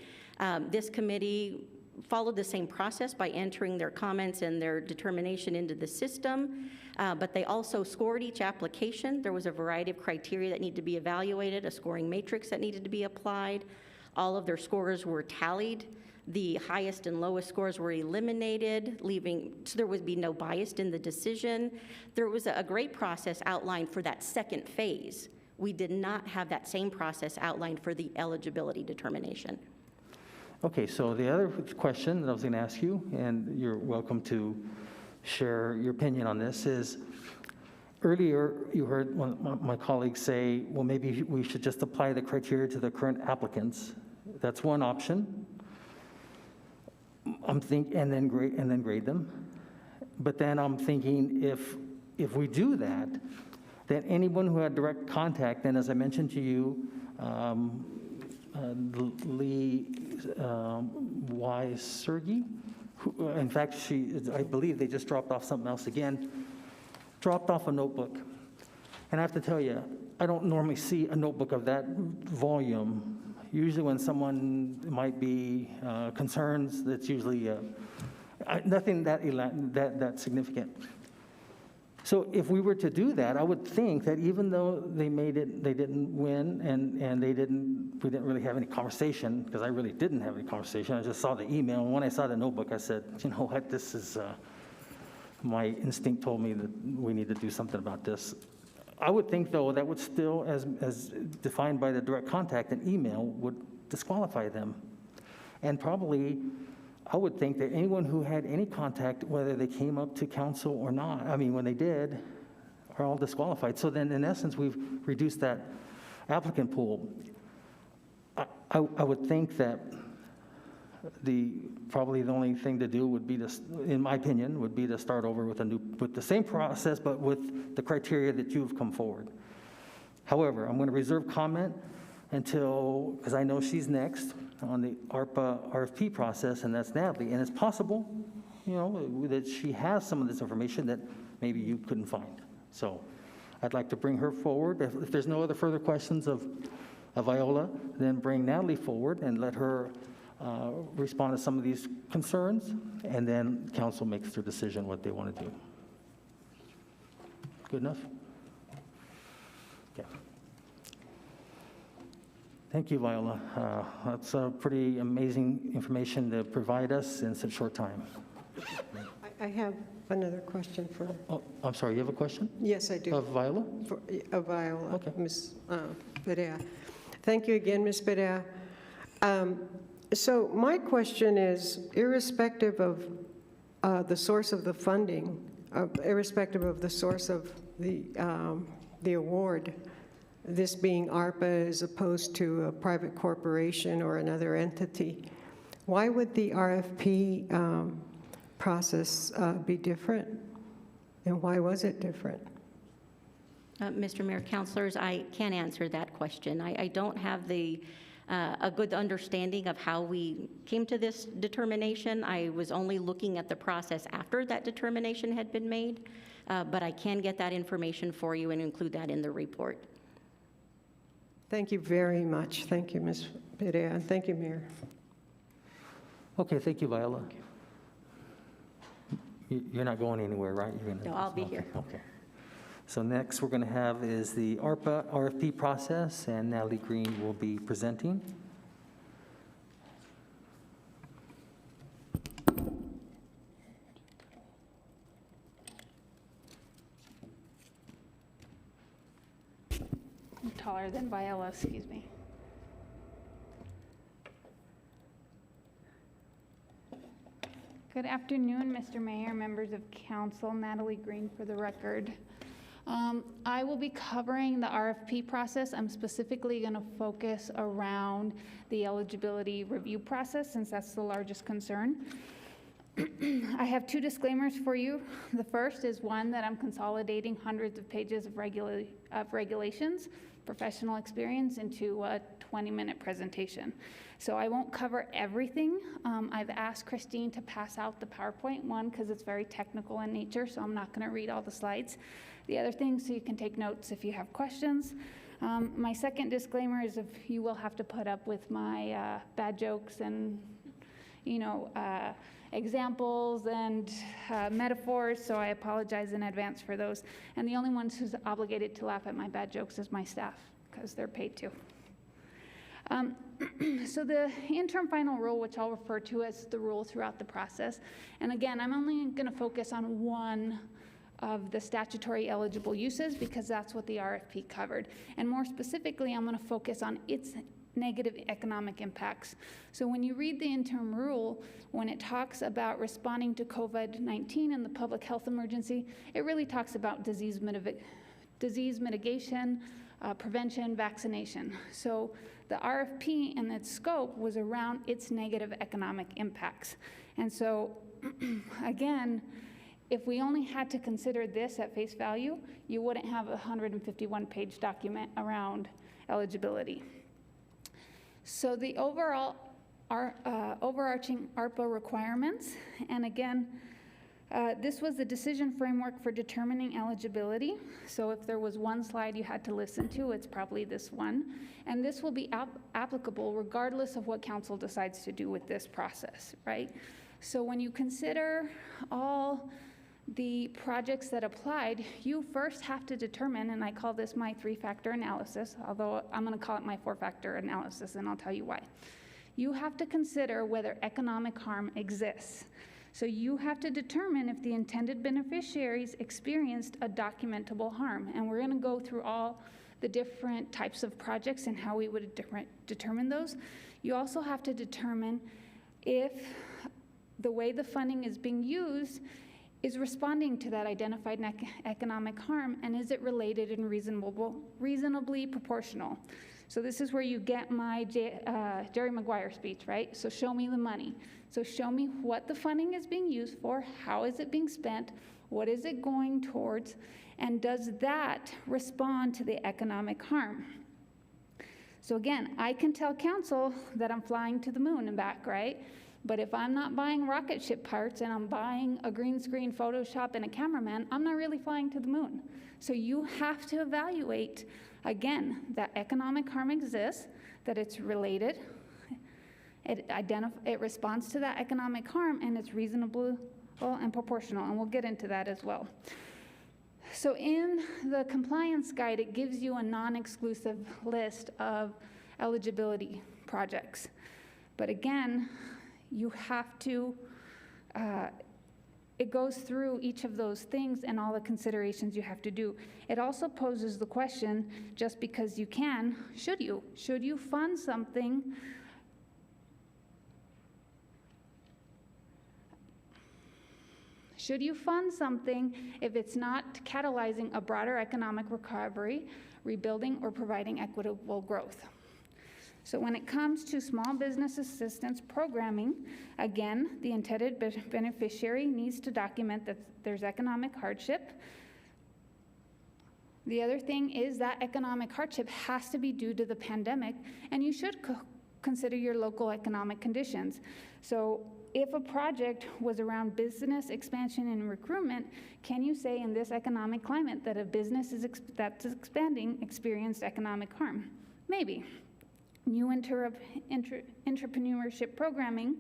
This committee followed the same process by entering their comments and their determination into the system, but they also scored each application. There was a variety of criteria that needed to be evaluated, a scoring matrix that needed to be applied. All of their scores were tallied. The highest and lowest scores were eliminated, so there would be no bias in the decision. There was a great process outlined for that second phase. We did not have that same process outlined for the eligibility determination.
Okay, so the other question that I was going to ask you, and you're welcome to share your opinion on this, is earlier you heard one of my colleagues say, well, maybe we should just apply the criteria to the current applicants. That's one option. And then grade them. But then I'm thinking, if we do that, then anyone who had direct contact, and as I mentioned to you, Lee Sergi, who, in fact, I believe they just dropped off something else again, dropped off a notebook. And I have to tell you, I don't normally see a notebook of that volume. Usually when someone might be concerns, that's usually nothing that significant. So if we were to do that, I would think that even though they didn't win, and we didn't really have any conversation, because I really didn't have any conversation. I just saw the email, and when I saw the notebook, I said, you know what, this is, my instinct told me that we need to do something about this. I would think, though, that would still, as defined by the direct contact, an email would disqualify them. And probably, I would think that anyone who had any contact, whether they came up to council or not, I mean, when they did, are all disqualified. So then, in essence, we've reduced that applicant pool. I would think that probably the only thing to do would be to, in my opinion, would be to start over with the same process, but with the criteria that you've come forward. However, I'm going to reserve comment because I know she's next on the ARPA RFP process, and that's Natalie. And it's possible, that she has some of this information that maybe you couldn't find. So I'd like to bring her forward. If there's no other further questions of Viola, then bring Natalie forward and let her respond to some of these concerns, and then council makes their decision what they want to do. Good enough? Okay. Thank you, Viola. That's pretty amazing information to provide us in such a short time.
I have another question for,
Oh, I'm sorry, you have a question?
yes, I do.
Of Viola?
For Viola,
Okay.
Ms. Perea. Thank you again, Ms. Perea. So my question is, irrespective of the source of the funding, irrespective of the source of the award, this being ARPA as opposed to a private corporation or another entity, why would the RFP process be different? And why was it different?
Mr. Mayor, councilors, I can't answer that question. I don't have a good understanding of how we came to this determination. I was only looking at the process after that determination had been made, but I can get that information for you and include that in the report.
Thank you very much. Thank you, Ms. Perea, and thank you, Mayor.
Okay, thank you, Viola. You're not going anywhere, right?
No, I'll be here.
Okay. So next we're going to have is the ARPA RFP process, and Natalie Green will be presenting.
I'm taller than Viola, excuse me. Good afternoon, Mr. Mayor, members of council. Natalie Green for the record. I will be covering the RFP process. I'm specifically going to focus around the eligibility review process since that's the largest concern. I have two disclaimers for you. The first is one that I'm consolidating hundreds of pages of regulations, professional experience into a 20-minute presentation. So I won't cover everything. I've asked Christine to pass out the PowerPoint one because it's very technical in nature, so I'm not going to read all the slides. The other thing, so you can take notes if you have questions. My second disclaimer is if you will have to put up with my bad jokes and, examples and metaphors, so I apologize in advance for those. And the only ones who's obligated to laugh at my bad jokes is my staff, because they're paid to. So the interim final rule, which I'll refer to as the rule throughout the process, and again, I'm only going to focus on one of the statutory eligible uses because that's what the RFP covered. And more specifically, I'm going to focus on its negative economic impacts. So when you read the interim rule, when it talks about responding to COVID-19 and the public health emergency, it really talks about disease mitigation, prevention, vaccination. So the RFP and its scope was around its negative economic impacts. And so, again, if we only had to consider this at face value, you wouldn't have a 151-page document around eligibility. So the overall overarching ARPA requirements, and again, this was the decision framework for determining eligibility. So if there was one slide you had to listen to, it's probably this one. And this will be applicable regardless of what council decides to do with this process, right? So when you consider all the projects that applied, you first have to determine, and I call this my 3-factor analysis, although I'm going to call it my 4-factor analysis, and I'll tell you why. You have to consider whether economic harm exists. So you have to determine if the intended beneficiaries experienced a documentable harm. And we're going to go through all the different types of projects and how we would determine those. You also have to determine if the way the funding is being used is responding to that identified economic harm, and is it related and reasonably proportional? So this is where you get my Jerry Maguire speech, right? So show me the money. So show me what the funding is being used for, how is it being spent, what is it going towards, and does that respond to the economic harm? So again, I can tell council that I'm flying to the moon and back, right? But if I'm not buying rocket ship parts and I'm buying a green screen Photoshop and a cameraman, I'm not really flying to the moon. So you have to evaluate, again, that economic harm exists, that it's related, it responds to that economic harm, and it's reasonable and proportional, and we'll get into that as well. So in the compliance guide, it gives you a non-exclusive list of eligibility projects. But again, you have to, it goes through each of those things and all the considerations you have to do. It also poses the question, just because you can, should you? Should you fund something if it's not catalyzing a broader economic recovery, rebuilding, or providing equitable growth? So when it comes to small business assistance programming, again, the intended beneficiary needs to document that there's economic hardship. The other thing is that economic hardship has to be due to the pandemic, and you should consider your local economic conditions. So if a project was around business expansion and recruitment, can you say in this economic climate that a business that's expanding experienced economic harm? Maybe. New entrepreneurship programming,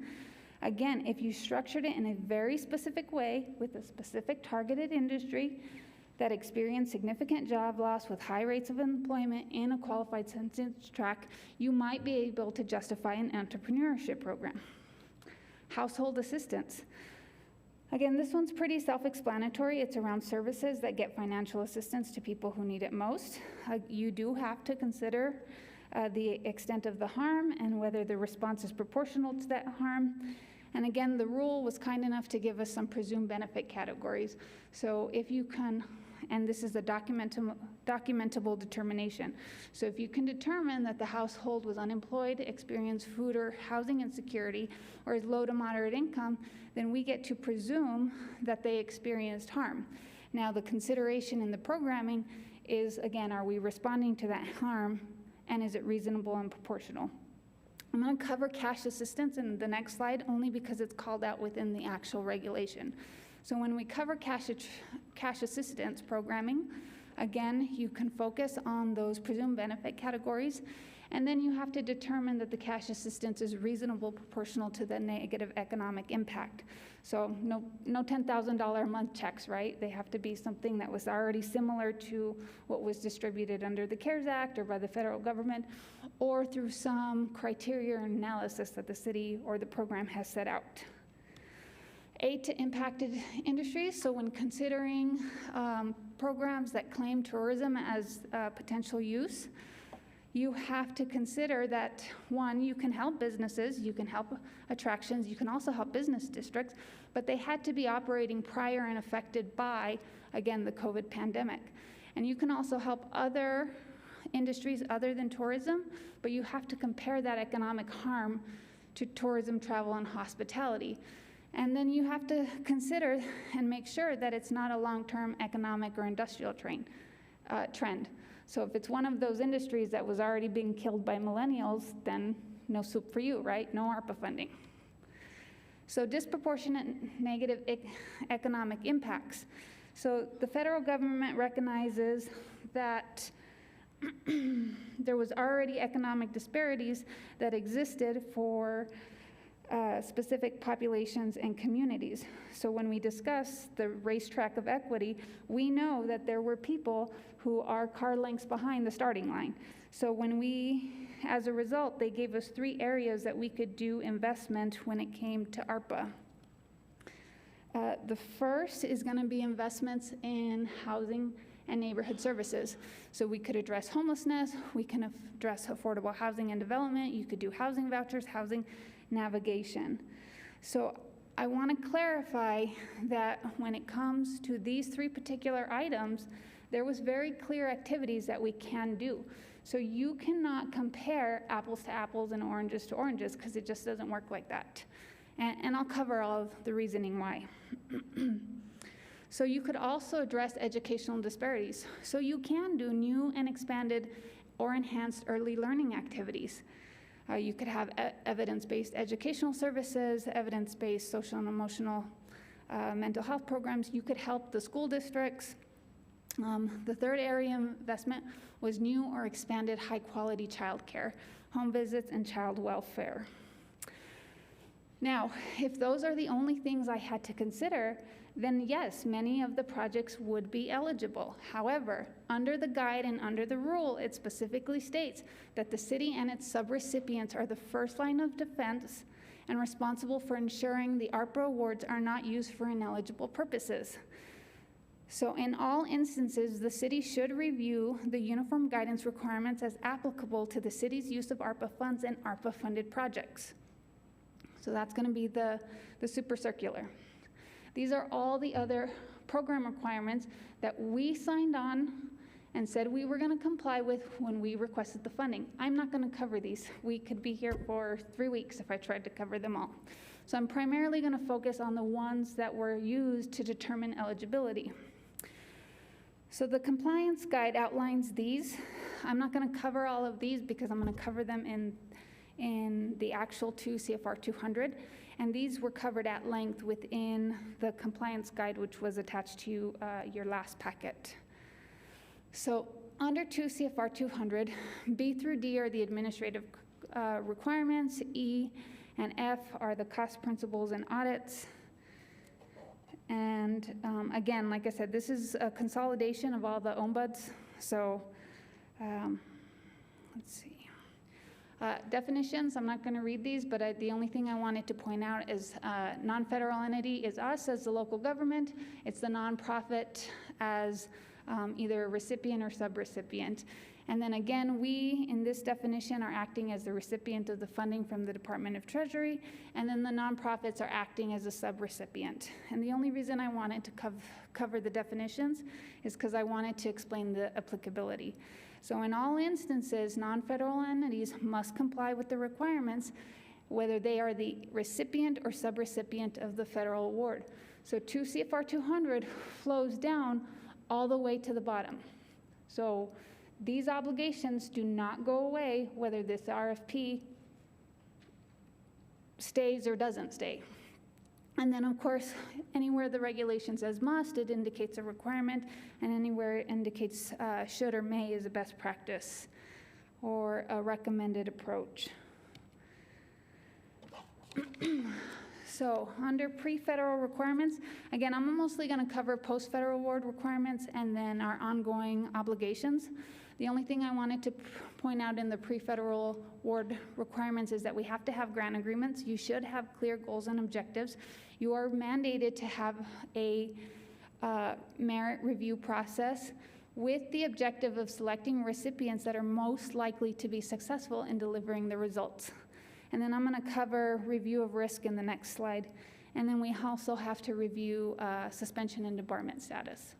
again, if you structured it in a very specific way with a specific targeted industry that experienced significant job loss with high rates of employment in a qualified census tract, you might be able to justify an entrepreneurship program. Household assistance. Again, this one's pretty self-explanatory. It's around services that get financial assistance to people who need it most. You do have to consider the extent of the harm and whether the response is proportional to that harm. And again, the rule was kind enough to give us some presumed benefit categories. So if you can, and this is a documentable determination. So if you can determine that the household was unemployed, experienced food or housing insecurity, or is low to moderate income, then we get to presume that they experienced harm. Now, the consideration in the programming is, again, are we responding to that harm, and is it reasonable and proportional? I'm going to cover cash assistance in the next slide only because it's called out within the actual regulation. So when we cover cash assistance programming, again, you can focus on those presumed benefit categories, and then you have to determine that the cash assistance is reasonable, proportional to the negative economic impact. So no $10,000 a month checks, right? They have to be something that was already similar to what was distributed under the CARES Act or by the federal government, or through some criteria or analysis that the city or the program has set out. Aid to impacted industries. So when considering programs that claim tourism as potential use, you have to consider that, one, you can help businesses, you can help attractions, you can also help business districts, but they had to be operating prior and affected by, again, the COVID pandemic. And you can also help other industries other than tourism, but you have to compare that economic harm to tourism, travel, and hospitality. And then you have to consider and make sure that it's not a long-term economic or industrial trend. So if it's one of those industries that was already being killed by millennials, then no soup for you, right? No ARPA funding. So disproportionate negative economic impacts. So the federal government recognizes that there was already economic disparities that existed for specific populations and communities. So when we discuss the racetrack of equity, we know that there were people who are car lengths behind the starting line. So when as a result, they gave us 3 areas that we could do investment when it came to ARPA. The first is going to be investments in housing and neighborhood services. So we could address homelessness, we can address affordable housing and development, you could do housing vouchers, housing navigation. So I want to clarify that when it comes to these 3 particular items, there was very clear activities that we can do. So you cannot compare apples to apples and oranges to oranges because it just doesn't work like that. And I'll cover all of the reasoning why. So you could also address educational disparities. So you can do new and expanded or enhanced early learning activities. You could have evidence-based educational services, evidence-based social and emotional mental health programs. You could help the school districts. The third area of investment was new or expanded high-quality childcare, home visits, and child welfare. Now, if those are the only things I had to consider, then yes, many of the projects would be eligible. However, under the guide and under the rule, it specifically states that the city and its subrecipients are the first line of defense and responsible for ensuring the ARPA awards are not used for ineligible purposes. So in all instances, the city should review the uniform guidance requirements as applicable to the city's use of ARPA funds and ARPA-funded projects. So that's going to be the super circular. These are all the other program requirements that we signed on and said we were going to comply with when we requested the funding. I'm not going to cover these. We could be here for 3 weeks if I tried to cover them all. So I'm primarily going to focus on the ones that were used to determine eligibility. So the compliance guide outlines these. I'm not going to cover all of these because I'm going to cover them in the actual 2 CFR 200, and these were covered at length within the compliance guide, which was attached to your last packet. So under 2 CFR 200, B through D are the administrative requirements, E and F are the cost principles and audits. And again, like I said, this is a consolidation of all the ombuds. So let's see. Definitions, I'm not going to read these, but the only thing I wanted to point out is non-federal entity is us as the local government. It's the nonprofit as either a recipient or subrecipient. And then again, we, in this definition, are acting as the recipient of the funding from the Department of Treasury, and then the nonprofits are acting as a subrecipient. And the only reason I wanted to cover the definitions is because I wanted to explain the applicability. So in all instances, non-federal entities must comply with the requirements, whether they are the recipient or subrecipient of the federal award. So 2 CFR 200 flows down all the way to the bottom. So these obligations do not go away whether this RFP stays or doesn't stay. And then, of course, anywhere the regulation says must, it indicates a requirement, and anywhere it indicates should or may is a best practice or a recommended approach. So under pre-federal requirements, again, I'm mostly going to cover post-federal award requirements and then our ongoing obligations. The only thing I wanted to point out in the pre-federal award requirements is that we have to have grant agreements. You should have clear goals and objectives. You are mandated to have a merit review process with the objective of selecting recipients that are most likely to be successful in delivering the results. And then I'm going to cover review of risk in the next slide. And then we also have to review suspension and debarment status.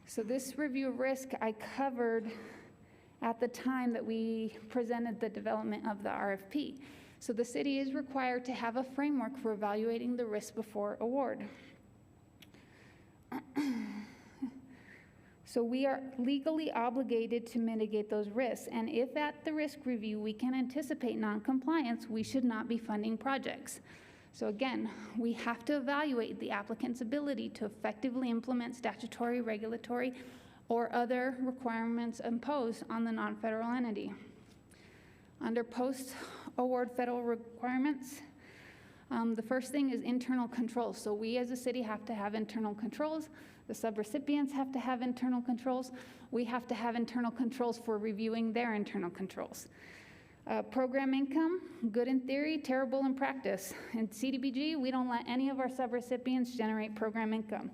So this review of risk I covered at the time that we presented the development of the RFP. So the city is required to have a framework for evaluating the risk before award. So we are legally obligated to mitigate those risks, and if at the risk review we can anticipate non-compliance, we should not be funding projects. So again, we have to evaluate the applicant's ability to effectively implement statutory, regulatory, or other requirements imposed on the non-federal entity. Under post-award federal requirements, the first thing is internal controls. So we as a city have to have internal controls. The subrecipients have to have internal controls. We have to have internal controls for reviewing their internal controls. Program income, good in theory, terrible in practice. In CDBG, we don't let any of our subrecipients generate program income.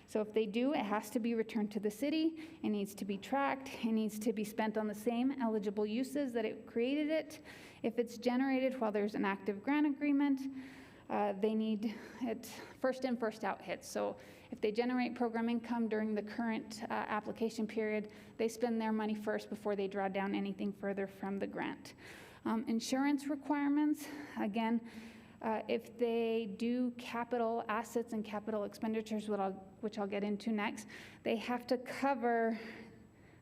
So if they do, it has to be returned to the city. It needs to be tracked. It needs to be spent on the same eligible uses that it created it. If it's generated while there's an active grant agreement, they need it first in, first out hits. So if they generate program income during the current application period, they spend their money first before they draw down anything further from the grant. Insurance requirements, again, if they do capital assets and capital expenditures, which I'll get into next, they have to cover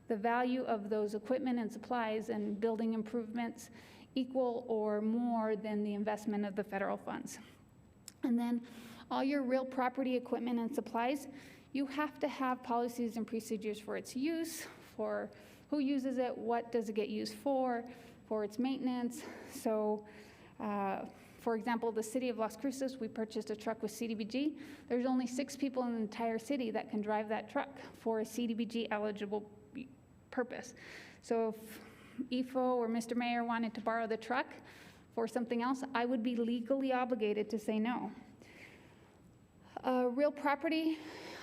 the value of those equipment and supplies and building improvements equal or more than the investment of the federal funds. And then all your real property, equipment, and supplies, you have to have policies and procedures for its use, for who uses it, what does it get used for its maintenance. So For example, the city of Las Cruces, we purchased a truck with CDBG. There's only 6 people in the entire city that can drive that truck for a CDBG eligible purpose. So if EFO or Mr. Mayor wanted to borrow the truck for something else, I would be legally obligated to say no. Real property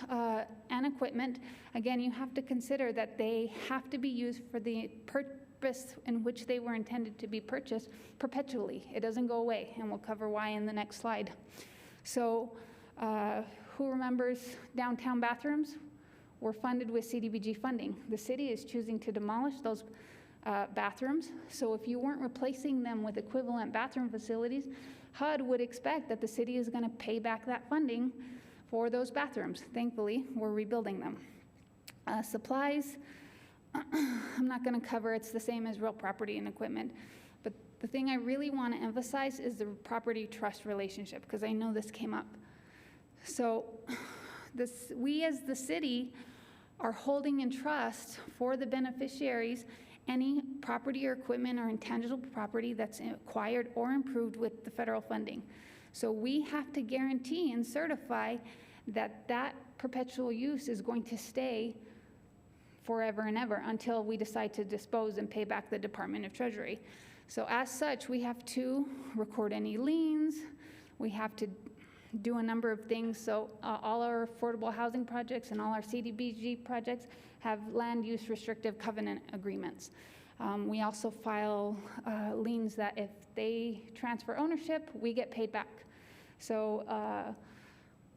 and equipment, again, you have to consider that they have to be used for the purpose in which they were intended to be purchased perpetually. It doesn't go away, and we'll cover why in the next slide. So who remembers downtown bathrooms? Were funded with CDBG funding. The city is choosing to demolish those bathrooms. So if you weren't replacing them with equivalent bathroom facilities, HUD would expect that the city is going to pay back that funding for those bathrooms. Thankfully, we're rebuilding them. Supplies, I'm not going to cover. It's the same as real property and equipment. But the thing I really want to emphasize is the property trust relationship, because I know this came up. So we as the city are holding in trust for the beneficiaries any property or equipment or intangible property that's acquired or improved with the federal funding. So we have to guarantee and certify that that perpetual use is going to stay forever and ever until we decide to dispose and pay back the Department of Treasury. So as such, we have to record any liens, we have to do a number of things. So all our affordable housing projects and all our CDBG projects have land use restrictive covenant agreements. We also file liens that if they transfer ownership, we get paid back. So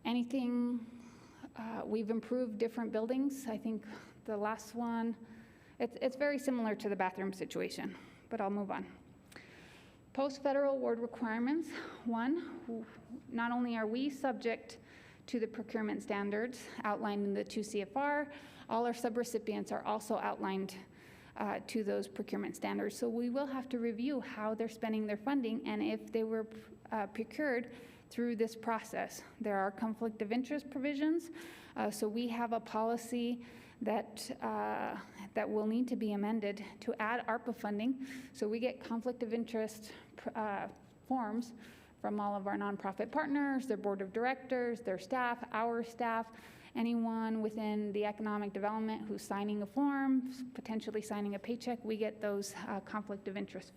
anything, we've improved different buildings. I think the last one, it's very similar to the bathroom situation, but I'll move on. Post-federal award requirements. One, not only are we subject to the procurement standards outlined in the 2 CFR, all our subrecipients are also outlined to those procurement standards. So we will have to review how they're spending their funding and if they were procured through this process. There are conflict of interest provisions. So we have a policy that will need to be amended to add ARPA funding. So we get conflict of interest forms from all of our nonprofit partners, their board of directors, their staff, our staff, anyone within the economic development who's signing a form, potentially signing a paycheck, we get those conflict of interest.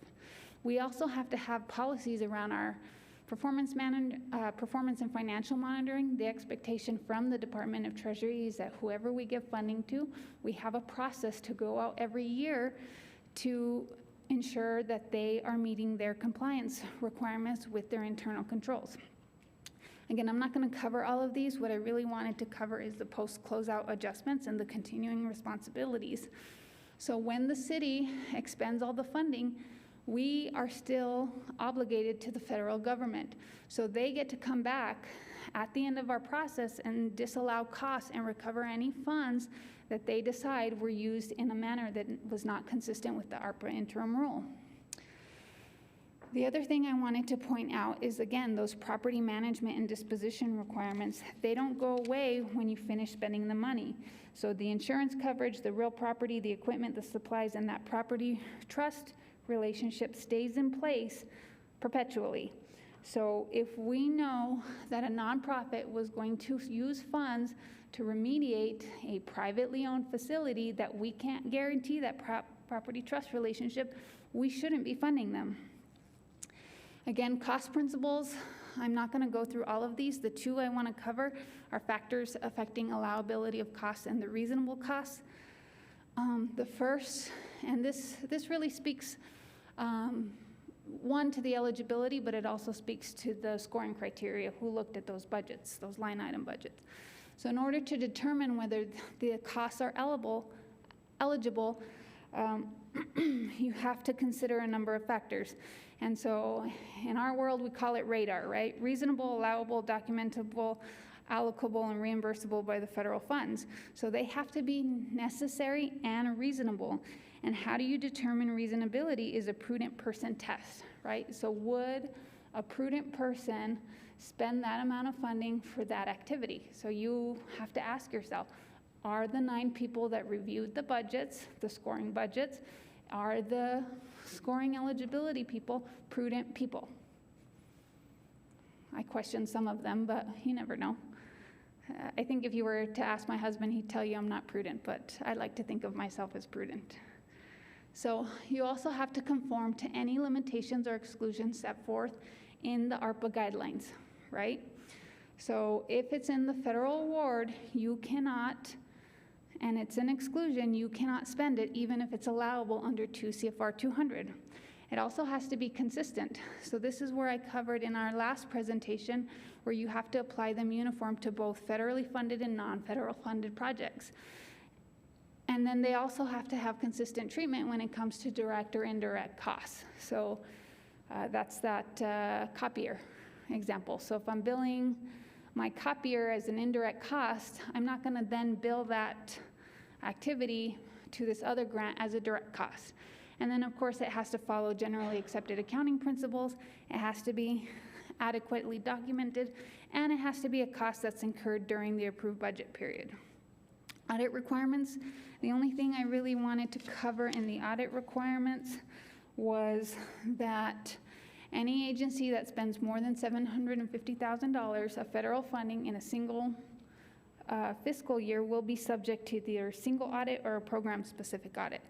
We also have to have policies around our performance and financial monitoring. The expectation from the Department of Treasury is that whoever we give funding to, we have a process to go out every year to ensure that they are meeting their compliance requirements with their internal controls. Again, I'm not going to cover all of these. What I really wanted to cover is the post-closeout adjustments and the continuing responsibilities. So when the city expends all the funding, we are still obligated to the federal government. So they get to come back at the end of our process and disallow costs and recover any funds that they decide were used in a manner that was not consistent with the ARPA interim rule. The other thing I wanted to point out is, again, those property management and disposition requirements, they don't go away when you finish spending the money. So the insurance coverage, the real property, the equipment, the supplies, and that property trust relationship stays in place perpetually. So if we know that a nonprofit was going to use funds to remediate a privately owned facility that we can't guarantee that property trust relationship, we shouldn't be funding them. Again, cost principles, I'm not going to go through all of these. The two I want to cover are factors affecting allowability of costs and the reasonable costs. The first, and this really speaks, one, to the eligibility, but it also speaks to the scoring criteria, who looked at those budgets, those line item budgets. So in order to determine whether the costs are eligible, you have to consider a number of factors. And so in our world, we call it RADAR, right? Reasonable, allowable, documentable, allocable, and reimbursable by the federal funds. So they have to be necessary and reasonable. And how do you determine reasonability is a prudent person test, right? So would a prudent person spend that amount of funding for that activity? So you have to ask yourself, are the 9 people that reviewed the budgets, the scoring budgets, are the scoring eligibility people prudent people? I question some of them, but you never know. I think if you were to ask my husband, he'd tell you I'm not prudent, but I like to think of myself as prudent. So you also have to conform to any limitations or exclusions set forth in the ARPA guidelines, right? So if it's in the federal award, you cannot, and it's an exclusion, you cannot spend it even if it's allowable under 2 CFR 200. It also has to be consistent. So this is where I covered in our last presentation where you have to apply them uniform to both federally funded and non-federal funded projects. And then they also have to have consistent treatment when it comes to direct or indirect costs. So that's that copier example. So if I'm billing my copier as an indirect cost, I'm not going to then bill that activity to this other grant as a direct cost. And then, of course, it has to follow generally accepted accounting principles. It has to be adequately documented, and it has to be a cost that's incurred during the approved budget period. Audit requirements, the only thing I really wanted to cover in the audit requirements was that any agency that spends more than $750,000 of federal funding in a single fiscal year will be subject to either a single audit or a program-specific audit.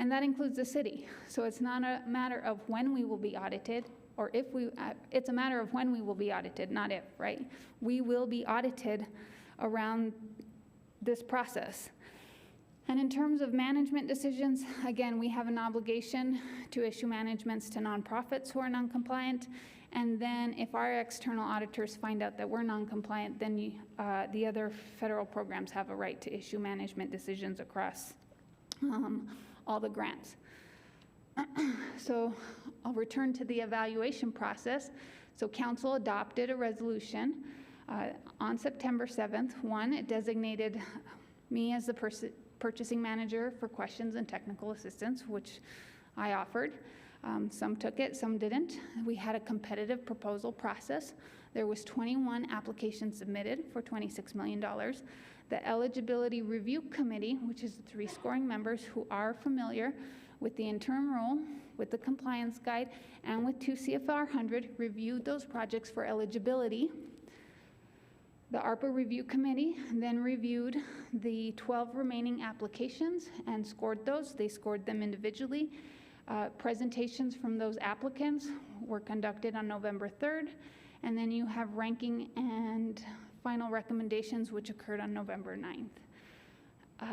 And that includes the city. So it's not a matter of when we will be audited, or if we, it's a matter of when we will be audited, not if, right? We will be audited around this process. And in terms of management decisions, again, we have an obligation to issue managements to nonprofits who are non-compliant. And then if our external auditors find out that we're non-compliant, then the other federal programs have a right to issue management decisions across all the grants. So I'll return to the evaluation process. So council adopted a resolution on September 7th. One, it designated me as the purchasing manager for questions and technical assistance, which I offered. Some took it, some didn't. We had a competitive proposal process. There was 21 applications submitted for $26 million. The Eligibility Review Committee, which is the 3 scoring members who are familiar with the interim rule, with the compliance guide, and with 2 CFR 100, reviewed those projects for eligibility. The ARPA Review Committee then reviewed the 12 remaining applications and scored those. They scored them individually. Presentations from those applicants were conducted on November 3rd, and then you have ranking and final recommendations, which occurred on November 9th.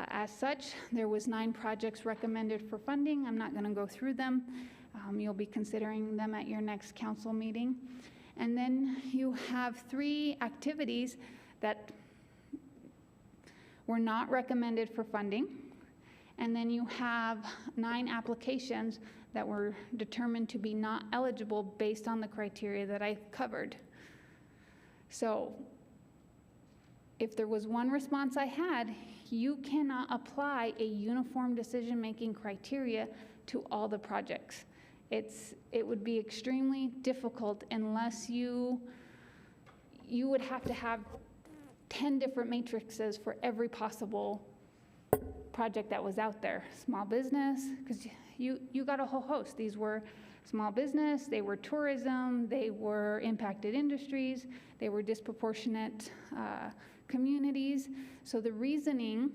As such, there was 9 projects recommended for funding. I'm not going to go through them. You'll be considering them at your next council meeting. And then you have 3 activities that were not recommended for funding. And then you have 9 applications that were determined to be not eligible based on the criteria that I covered. So if there was one response I had, you cannot apply a uniform decision-making criteria to all the projects. It would be extremely difficult unless you would have to have 10 different matrices for every possible project that was out there. Small business, because you got a whole host. These were small business, they were tourism, they were impacted industries, they were disproportionate communities. So the reasoning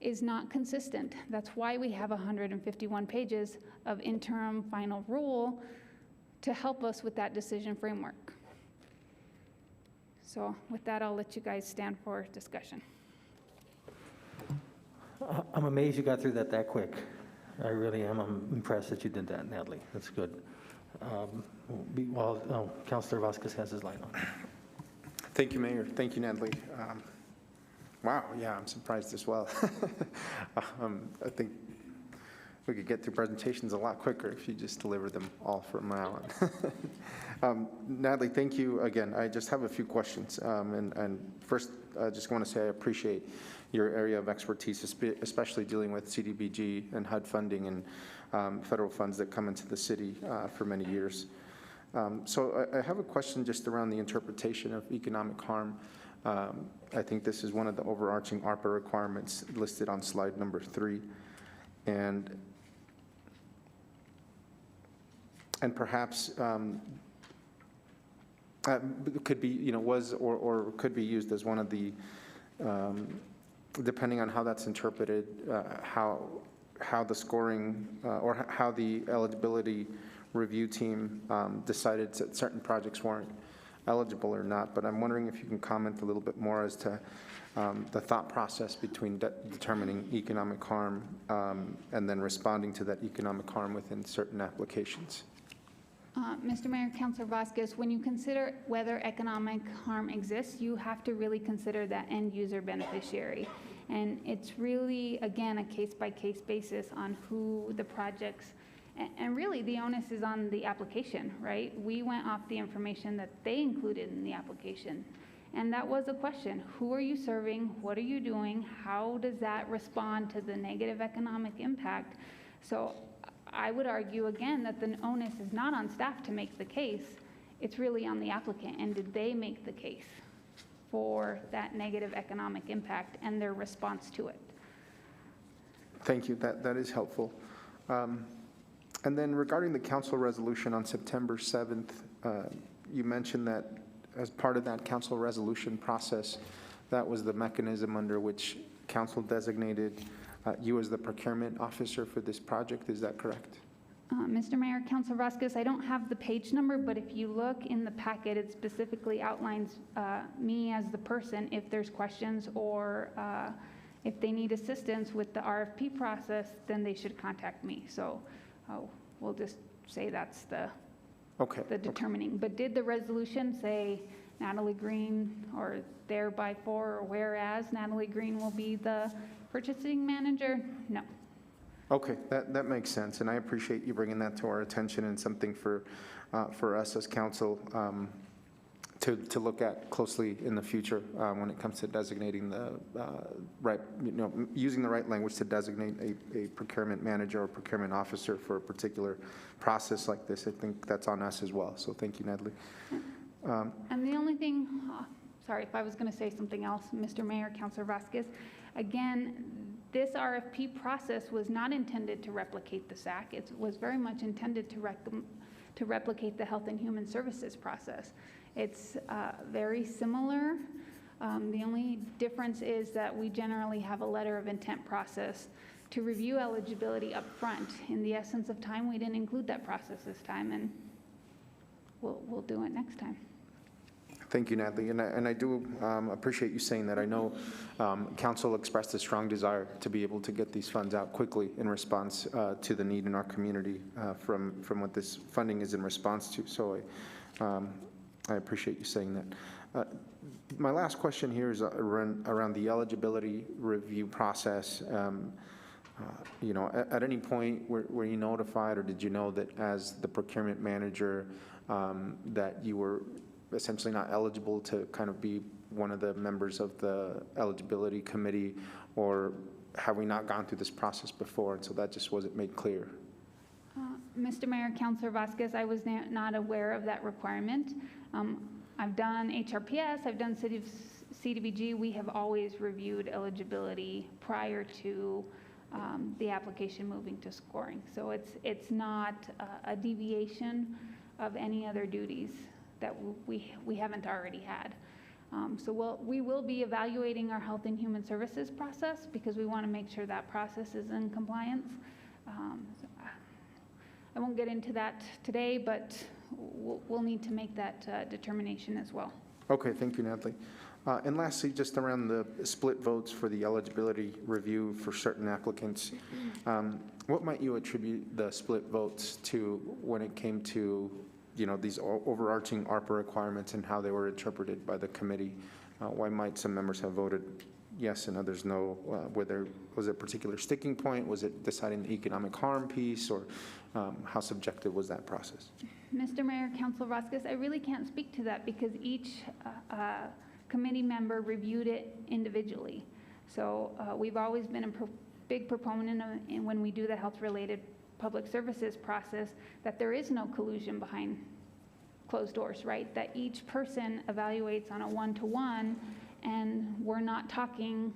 is not consistent. That's why we have 151 pages of interim final rule to help us with that decision framework. So with that, I'll let you guys stand for discussion.
I'm amazed you got through that quick. I really am. I'm impressed that you did that, Natalie. That's good. Councilor Vasquez has his line on.
Thank you, Mayor. Thank you, Natalie. Wow, yeah, I'm surprised as well. I think we could get through presentations a lot quicker if you just deliver them all from now on. Natalie, thank you again. I just have a few questions. And first, I just want to say I appreciate your area of expertise, especially dealing with CDBG and HUD funding and federal funds that come into the city for many years. So I have a question just around the interpretation of economic harm. I think this is one of the overarching ARPA requirements listed on slide number 3. And could be, was or could be used as one of the, depending on how that's interpreted, how the scoring or how the eligibility review team decided that certain projects weren't eligible or not. But I'm wondering if you can comment a little bit more as to the thought process between determining economic harm and then responding to that economic harm within certain applications.
Mr. Mayor, Councilor Vasquez, when you consider whether economic harm exists, you have to really consider that end user beneficiary. And it's really, again, a case-by-case basis on who the projects, and really the onus is on the application, right? We went off the information that they included in the application. And that was a question. Who are you serving? What are you doing? How does that respond to the negative economic impact? So I would argue, again, that the onus is not on staff to make the case. It's really on the applicant. And did they make the case for that negative economic impact and their response to it?
Thank you. That is helpful. And then regarding the council resolution on September 7th, you mentioned that as part of that council resolution process, that was the mechanism under which council designated you as the procurement officer for this project. Is that correct?
Mr. Mayor, Councilor Vasquez, I don't have the page number, but if you look in the packet, it specifically outlines me as the person if there's questions or if they need assistance with the RFP process, then they should contact me. So we'll just say that's the determining. But did the resolution say Natalie Green or thereby for or whereas Natalie Green will be the purchasing manager? No.
Okay, that makes sense, and I appreciate you bringing that to our attention and something for us as council to look at closely in the future when it comes to designating the right, using the right language to designate a procurement manager or procurement officer for a particular process like this. I think that's on us as well. So thank you, Natalie.
And the only thing, sorry if I was going to say something else, Mr. Mayor, Councilor Vasquez, again, this RFP process was not intended to replicate the SAC. It was very much intended to replicate the Health and Human Services process. It's very similar. The only difference is that we generally have a letter of intent process to review eligibility up front. In the essence of time, we didn't include that process this time, and we'll do it next time.
Thank you, Natalie, and I do appreciate you saying that. I know council expressed a strong desire to be able to get these funds out quickly in response to the need in our community from what this funding is in response to. So I appreciate you saying that. My last question here is around the eligibility review process. At any point were you notified, or did you know that as the procurement manager that you were essentially not eligible to kind of be one of the members of the eligibility committee, or have we not gone through this process before, and so that just wasn't made clear?
Mr. Mayor, Councilor Vasquez, I was not aware of that requirement. I've done HRPS, I've done CDBG. We have always reviewed eligibility prior to the application moving to scoring. So it's not a deviation of any other duties that we haven't already had. So we will be evaluating our Health and Human Services process because we want to make sure that process is in compliance. So I won't get into that today, but we'll need to make that determination as well.
Okay, thank you, Natalie. And lastly, just around the split votes for the eligibility review for certain applicants, what might you attribute the split votes to when it came to these overarching ARPA requirements and how they were interpreted by the committee? Why might some members have voted yes and others no? Was it a particular sticking point? Was it deciding the economic harm piece, or how subjective was that process?
Mr. Mayor, Councilor Vasquez, I really can't speak to that because each committee member reviewed it individually. So we've always been a big proponent of, when we do the health-related public services process, that there is no collusion behind closed doors, right? That each person evaluates on a one-to-one, and we're not talking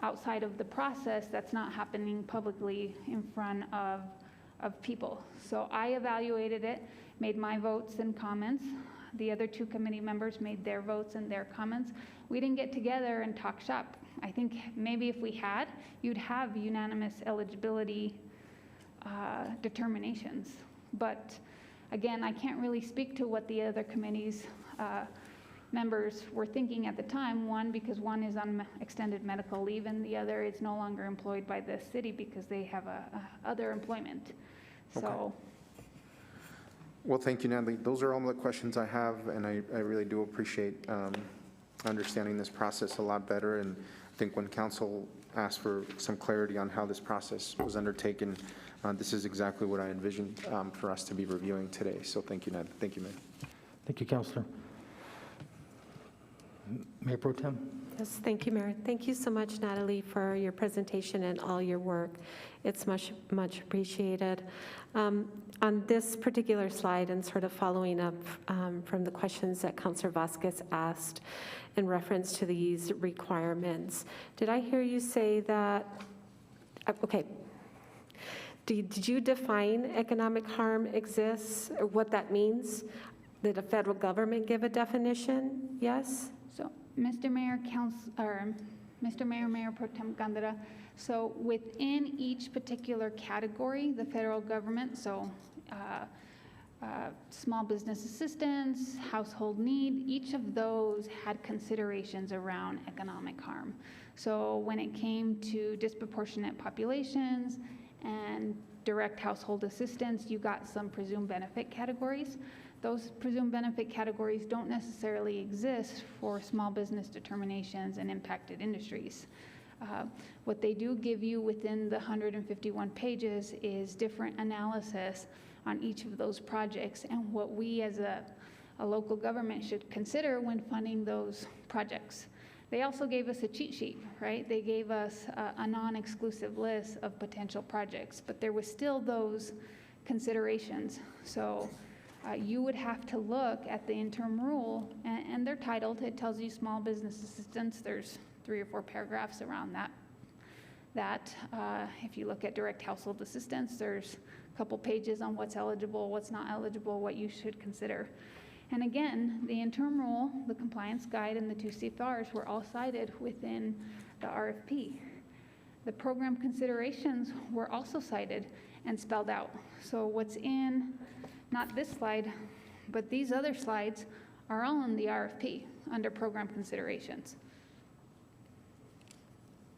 outside of the process. That's not happening publicly in front of people. So I evaluated it, made my votes and comments. the other two committee members made their votes and their comments. We didn't get together and talk shop. I think maybe if we had, you'd have unanimous eligibility determinations. But again, I can't really speak to what the other committees members were thinking at the time. One, because one is on extended medical leave, and the other is no longer employed by the city because they have other employment. So.
Okay. Well, thank you, Natalie. Those are all the questions I have, and I really do appreciate understanding this process a lot better. And I think when council asked for some clarity on how this process was undertaken, this is exactly what I envisioned for us to be reviewing today. So thank you, Natalie. Thank you, Mayor.
Thank you, Councilor. Mayor Pro Tem.
Yes, thank you, Mayor. Thank you so much, Natalie, for your presentation and all your work. It's much, much appreciated. On this particular slide, and sort of following up from the questions that Councilor Vasquez asked in reference to these requirements, did I hear you say that, okay, did you define economic harm exists, or what that means? Did the federal government give a definition? Yes?
So, Mr. Mayor, Mr. Mayor, Mayor Pro Tem Gandara, so within each particular category, the federal government, so small business assistance, household need, each of those had considerations around economic harm. So when it came to disproportionate populations and direct household assistance, you got some presumed benefit categories. Those presumed benefit categories don't necessarily exist for small business determinations and impacted industries. What they do give you within the 151 pages is different analysis on each of those projects and what we as a local government should consider when funding those projects. They also gave us a cheat sheet, right? They gave us a non-exclusive list of potential projects, but there was still those considerations. So you would have to look at the interim rule, and they're titled. It tells you small business assistance. There's 3 or 4 paragraphs around that. If you look at direct household assistance, there's a couple pages on what's eligible, what's not eligible, what you should consider. And again, the interim rule, the compliance guide, and the 2 CFRs were all cited within the RFP. The program considerations were also cited and spelled out. So what's in, not this slide, but these other slides are all in the RFP under program considerations.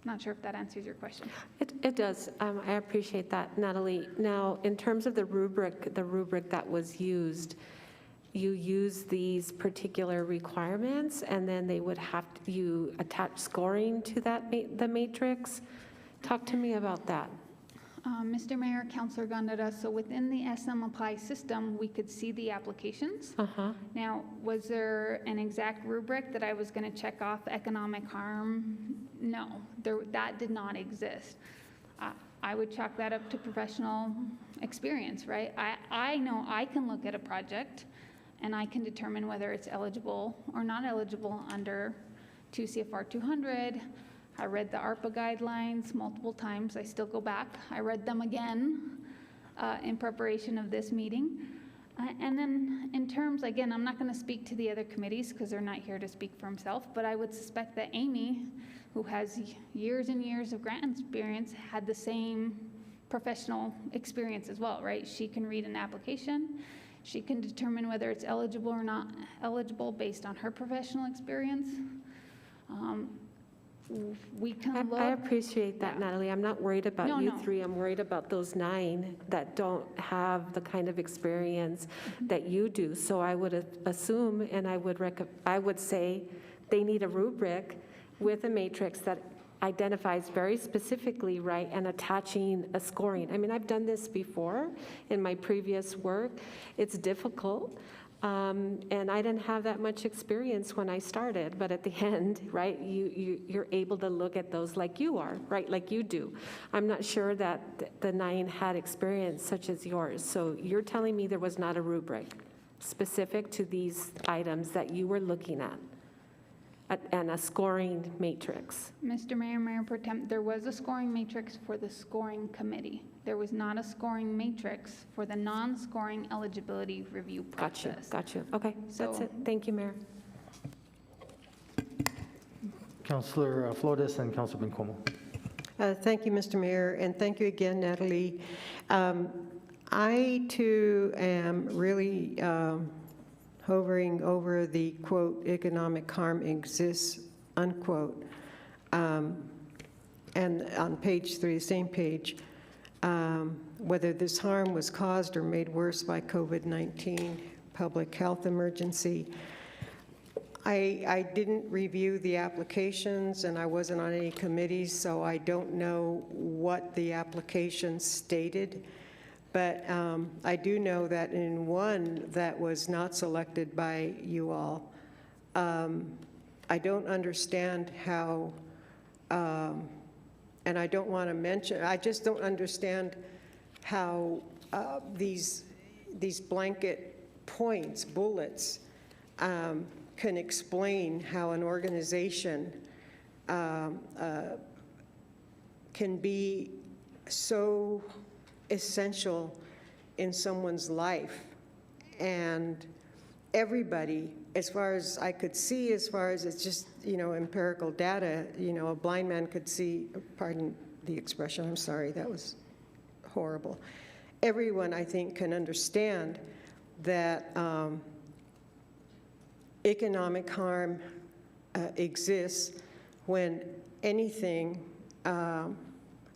Not sure if that answers your question.
It does. I appreciate that, Natalie. Now, in terms of the rubric that was used, you use these particular requirements, and then they would have you attach scoring to that the matrix. Talk to me about that.
Mr. Mayor, Councilor Gondara, so within the SM Apply system, we could see the applications. Now, was there an exact rubric that I was going to check off economic harm? No, that did not exist. I would chalk that up to professional experience, right? I know I can look at a project and I can determine whether it's eligible or not eligible under 2 CFR 200. I read the ARPA guidelines multiple times. I still go back. I read them again in preparation of this meeting. And then in terms, again, I'm not going to speak to the other committees because they're not here to speak for himself, but I would suspect that Amy, who has years and years of grant experience, had the same professional experience as well, right? She can read an application. She can determine whether it's eligible or not eligible based on her professional experience. We can look.
I appreciate that, Natalie. I'm not worried about you three. I'm worried about those 9 that don't have the kind of experience that you do. So I would assume, and I would say they need a rubric with a matrix that identifies very specifically, right, and attaching a scoring. I mean, I've done this before in my previous work. It's difficult. And I didn't have that much experience when I started, but at the end, right, you're able to look at those like you are, right, like you do. I'm not sure that the 9 had experience such as yours. So you're telling me there was not a rubric specific to these items that you were looking at and a scoring matrix.
Mr. Mayor, Mayor Pro Tem, there was a scoring matrix for the scoring committee. There was not a scoring matrix for the non-scoring eligibility review process.
Got you. Okay, that's
So-
it. Thank you, Mayor.
Councilor Flores and Councilman Como.
Thank you, Mr. Mayor, and thank you again, Natalie. I, too, am really hovering over the, quote, economic harm exists, unquote. And on page 3, the same page, whether this harm was caused or made worse by COVID-19 public health emergency. I didn't review the applications, and I wasn't on any committees, so I don't know what the application stated. But I do know that in one that was not selected by you all, I don't understand how, and I don't want to mention, I just don't understand how these blanket points, bullets, can explain how an organization can be so essential in someone's life. And everybody, as far as I could see, as far as it's just, empirical data, a blind man could see, pardon the expression, I'm sorry, that was horrible. Everyone, I think, can understand that economic harm exists when anything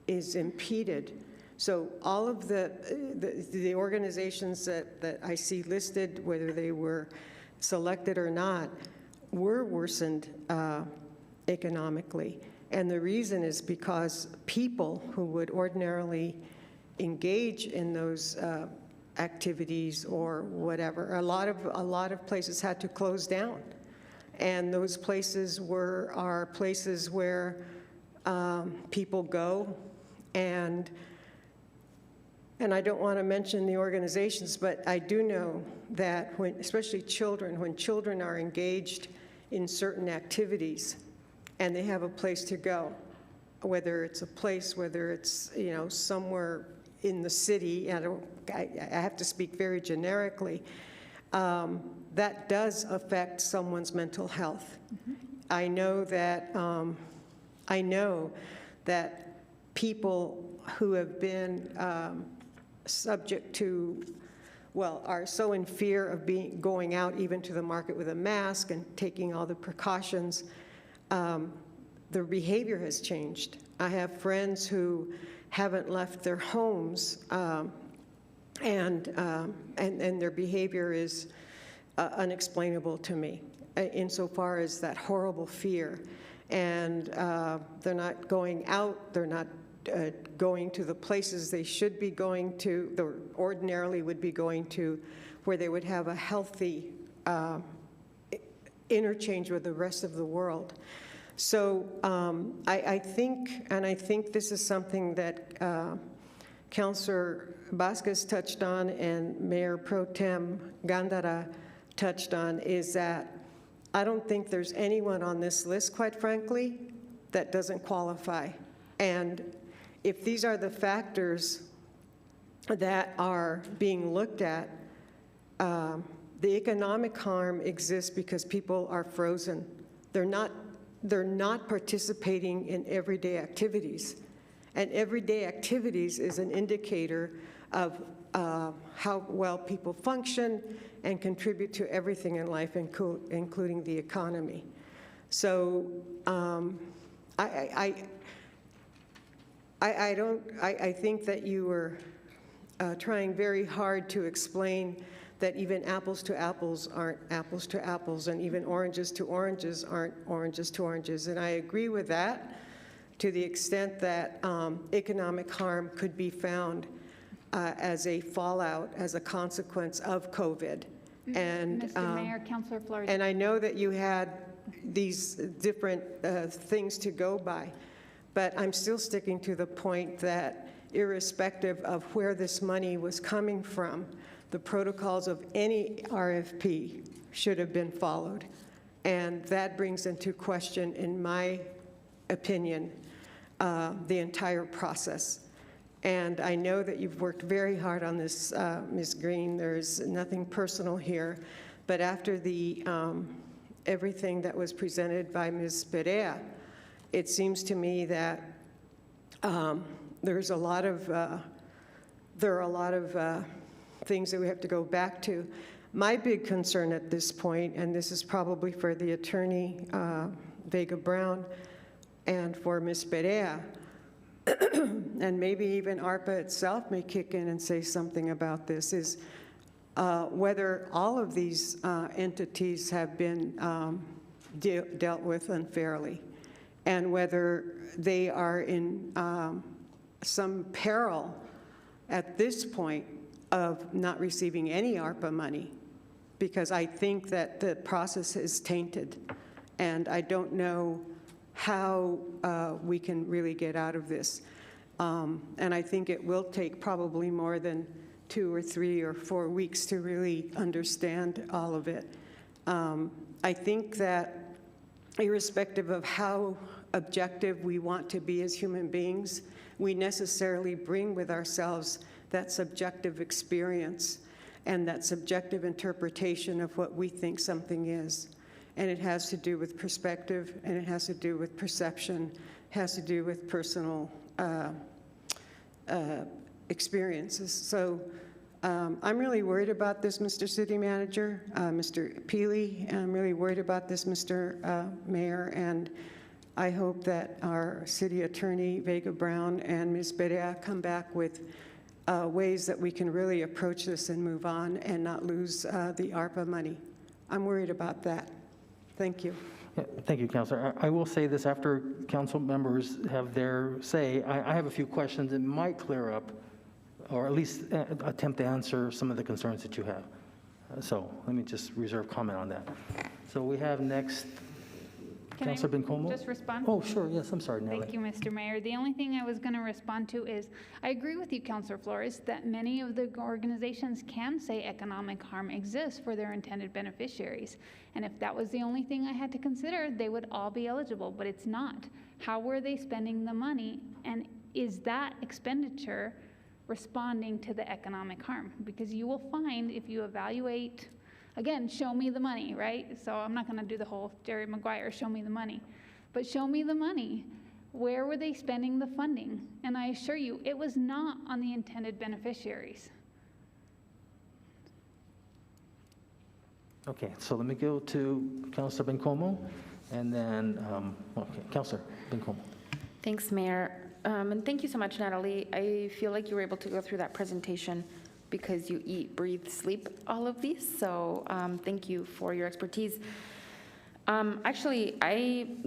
is impeded. So all of the organizations that I see listed, whether they were selected or not, were worsened economically. And the reason is because people who would ordinarily engage in those activities or whatever, a lot of places had to close down. And those places are places where people go, and I don't want to mention the organizations, but I do know that especially children, when children are engaged in certain activities and they have a place to go, whether it's a place, whether it's, somewhere in the city, I have to speak very generically, that does affect someone's mental health. Mm-hmm. I know that people who have been subject to, are so in fear of going out even to the market with a mask and taking all the precautions, their behavior has changed. I have friends who haven't left their homes, and their behavior is unexplainable to me, insofar as that horrible fear. And they're not going out, they're not going to the places they should be going to, or ordinarily would be going to, where they would have a healthy interchange with the rest of the world. So I think this is something that Councilor Vasquez touched on and Mayor Pro Tem Gandara touched on, is that I don't think there's anyone on this list, quite frankly, that doesn't qualify. And if these are the factors that are being looked at, the economic harm exists because people are frozen. They're not participating in everyday activities. And everyday activities is an indicator of how well people function and contribute to everything in life, including the economy. So I think that you were trying very hard to explain that even apples to apples aren't apples to apples, and even oranges to oranges aren't oranges to oranges. And I agree with that to the extent that economic harm could be found as a fallout, as a consequence of COVID. And,
Mr. Mayor, Councilor Flores.
And I know that you had these different things to go by, but I'm still sticking to the point that irrespective of where this money was coming from, the protocols of any RFP should have been followed. And that brings into question, in my opinion, the entire process. And I know that you've worked very hard on this, Ms. Green. There's nothing personal here. But after the everything that was presented by Ms. Perea, it seems to me that there are a lot of things that we have to go back to. My big concern at this point, and this is probably for the attorney, Vega Brown, and for Ms. Perea, and maybe even ARPA itself may kick in and say something about this, is whether all of these entities have been dealt with unfairly, and whether they are in some peril at this point of not receiving any ARPA money, because I think that the process is tainted, and I don't know how we can really get out of this. And I think it will take probably more than 2 or 3 or 4 weeks to really understand all of it. I think that irrespective of how objective we want to be as human beings, we necessarily bring with ourselves that subjective experience and that subjective interpretation of what we think something is. And it has to do with perspective, and it has to do with perception, has to do with personal experiences. So I'm really worried about this, Mr. City Manager, Mr. Peely, and I'm really worried about this, Mr. Mayor, and I hope that our City Attorney, Vega Brown, and Ms. Perea come back with ways that we can really approach this and move on and not lose the ARPA money. I'm worried about that. Thank you.
Yeah, thank you, Councilor. I will say this after council members have their say. I have a few questions that might clear up, or at least attempt to answer some of the concerns that you have. So let me just reserve comment on that. So we have next,
Can
Councilor
I
Bencomo.
just respond?
Oh, sure. Yes, I'm sorry, Natalie.
Thank you, Mr. Mayor. The only thing I was going to respond to is, I agree with you, Councilor Flores, that many of the organizations can say economic harm exists for their intended beneficiaries. And if that was the only thing I had to consider, they would all be eligible, but it's not. How were they spending the money? And is that expenditure responding to the economic harm? Because you will find, if you evaluate, again, show me the money, right? So I'm not going to do the whole Jerry Maguire, show me the money. But show me the money. Where were they spending the funding? And I assure you, it was not on the intended beneficiaries.
Okay, so let me go to Councilor Bencomo, and then, okay, Councilor Bencomo.
Thanks, Mayor. And thank you so much, Natalie. I feel like you were able to go through that presentation because you eat, breathe, sleep all of these. So thank you for your expertise. Actually,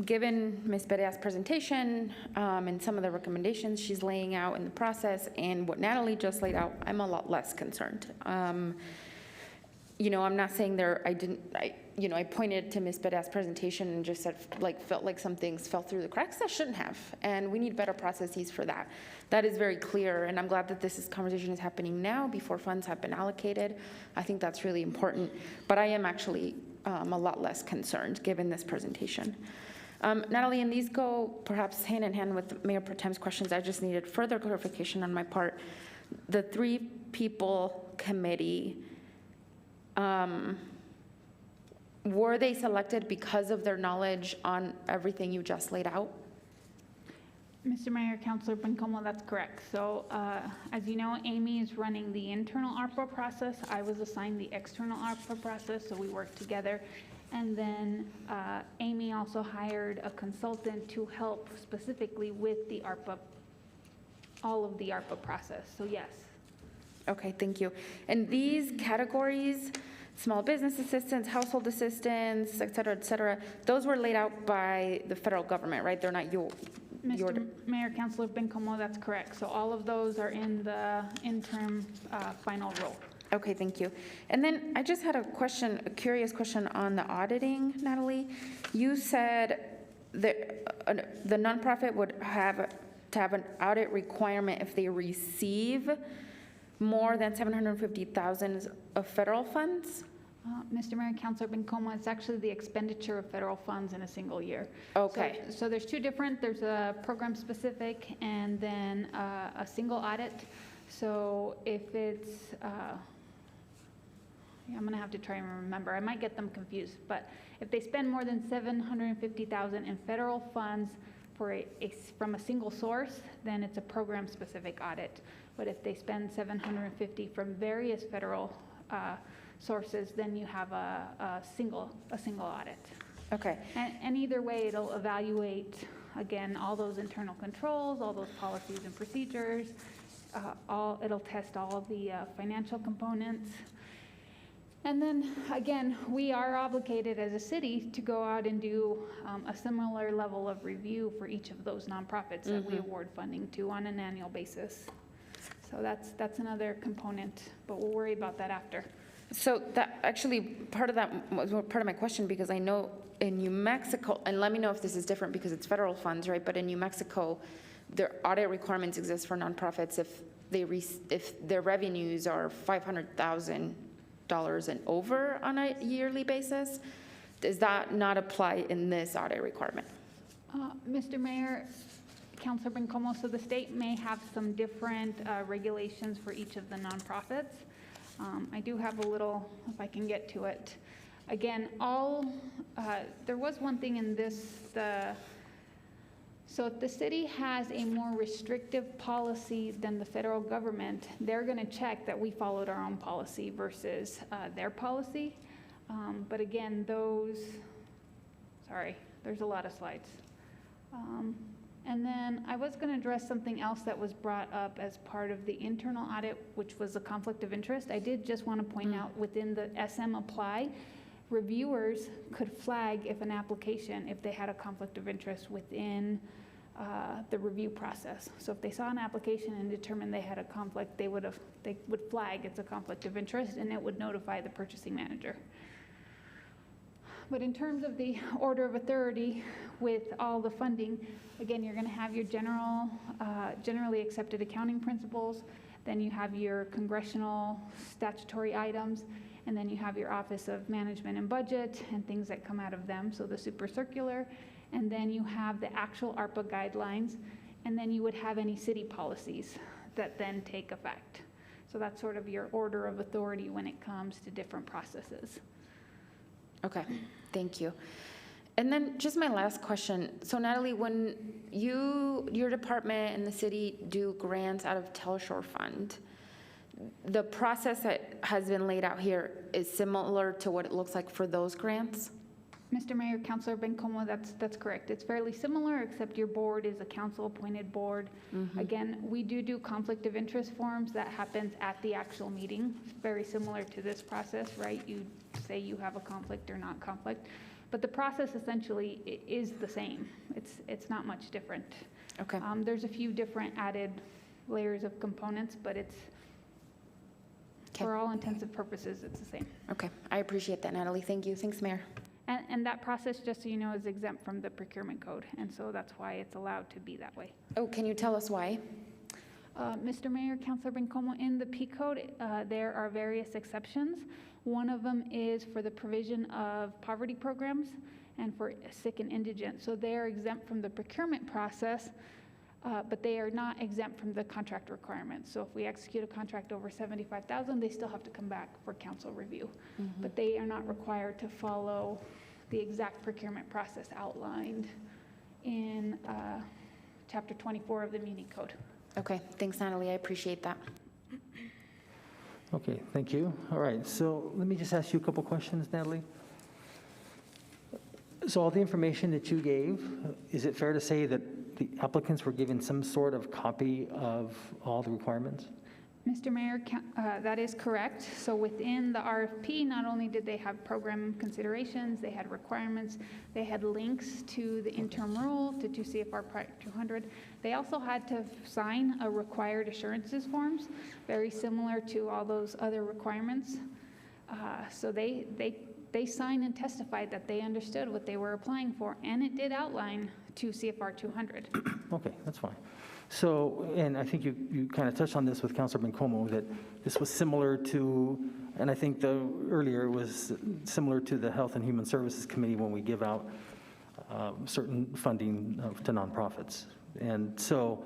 given Ms. Perea's presentation and some of the recommendations she's laying out in the process and what Natalie just laid out, I'm a lot less concerned. You know, I'm not saying I pointed to Ms. Perea's presentation and just said, felt like some things fell through the cracks. That shouldn't have, and we need better processes for that. That is very clear, and I'm glad that this conversation is happening now before funds have been allocated. I think that's really important, but I am actually a lot less concerned given this presentation. Natalie, and these go perhaps hand in hand with Mayor Pro Tem's questions. I just needed further clarification on my part. The 3-people committee, were they selected because of their knowledge on everything you just laid out?
Mr. Mayor, Councilor Bencomo, that's correct. So as you know, Amy is running the internal ARPA process. I was assigned the external ARPA process, so we worked together. And then Amy also hired a consultant to help specifically with the ARPA, all of the ARPA process, so yes.
Okay, thank you. And these categories, small business assistance, household assistance, et cetera, those were laid out by the federal government, right? They're not your...
Mr. Mayor, Councilor Bencomo, that's correct. So all of those are in the interim final rule.
Okay, thank you. And then I just had a curious question on the auditing, Natalie. You said that the nonprofit would have to have an audit requirement if they receive more than $750,000 of federal funds?
Mr. Mayor, Councilor Bencomo, it's actually the expenditure of federal funds in a single year.
Okay.
So there's two different, there's a program specific and then a single audit. So if it's, I'm gonna have to try and remember, I might get them confused, but if they spend more than $750,000 in federal funds from a single source, then it's a program specific audit. But if they spend $750 from various federal sources, then you have a single audit.
Okay.
And either way, it'll evaluate, again, all those internal controls, all those policies and procedures, it'll test all of the financial components. And then, again, we are obligated as a city to go out and do a similar level of review for each of those nonprofits that we award funding to on an annual basis. So that's another component, but we'll worry about that after.
So that actually, part of that was part of my question, because I know in New Mexico, and let me know if this is different because it's federal funds, right? But in New Mexico, their audit requirements exist for nonprofits if their revenues are $500,000 and over on a yearly basis. Does that not apply in this audit requirement?
Mr. Mayor, Councilor Bencomo, so the state may have some different regulations for each of the nonprofits. I do have a little, if I can get to it. Again, there was one thing in this, so if the city has a more restrictive policy than the federal government, they're gonna check that we followed our own policy versus their policy. But again, sorry, there's a lot of slides. And then I was going to address something else that was brought up as part of the internal audit, which was a conflict of interest. I did just want to point out within the SM apply, reviewers could flag if an application, if they had a conflict of interest within the review process. So if they saw an application and determined they had a conflict, they would flag it's a conflict of interest, and it would notify the purchasing manager. But in terms of the order of authority with all the funding, again, you're going to have your generally accepted accounting principles, then you have your congressional statutory items, and then you have your Office of Management and Budget and things that come out of them, so the super circular, and then you have the actual ARPA guidelines, and then you would have any city policies that then take effect. So that's sort of your order of authority when it comes to different processes.
Okay, thank you. And then just my last question. So Natalie, when your department and the city do grants out of Telshore Fund, the process that has been laid out here is similar to what it looks like for those grants?
Mr. Mayor, Councilor Bencomo, that's correct. It's fairly similar, except your board is a council-appointed board. Again, we do conflict of interest forms. That happens at the actual meeting. Very similar to this process, right? You say you have a conflict or not conflict. But the process essentially is the same. It's not much different.
Okay.
There's a few different added layers of components, but it's, for all intents and purposes, it's the same.
Okay, I appreciate that, Natalie. Thank you. Thanks, Mayor.
And that process, just so you know, is exempt from the procurement code, and so that's why it's allowed to be that way.
Oh, can you tell us why?
Mr. Mayor, Councilor Bencomo, in the P code, there are various exceptions. One of them is for the provision of poverty programs and for sick and indigent. So they are exempt from the procurement process, but they are not exempt from the contract requirements. So if we execute a contract over $75,000, they still have to come back for council review. But they are not required to follow the exact procurement process outlined in Chapter 24 of the Muni Code.
Okay, thanks, Natalie. I appreciate that.
Okay, thank you. All right, so let me just ask you a couple questions, Natalie. So all the information that you gave, is it fair to say that the applicants were given some sort of copy of all the requirements?
Mr. Mayor, that is correct. So within the RFP, not only did they have program considerations, they had requirements, they had links to the interim rule, to 2 CFR Part 200. They also had to sign a required assurances forms, very similar to all those other requirements. So they signed and testified that they understood what they were applying for, and it did outline 2 CFR 200.
Okay, that's fine. So, and I think you kind of touched on this with Councilor Bencomo, that this was similar to, and I think earlier it was similar to the Health and Human Services Committee when we give out certain funding to nonprofits. And so,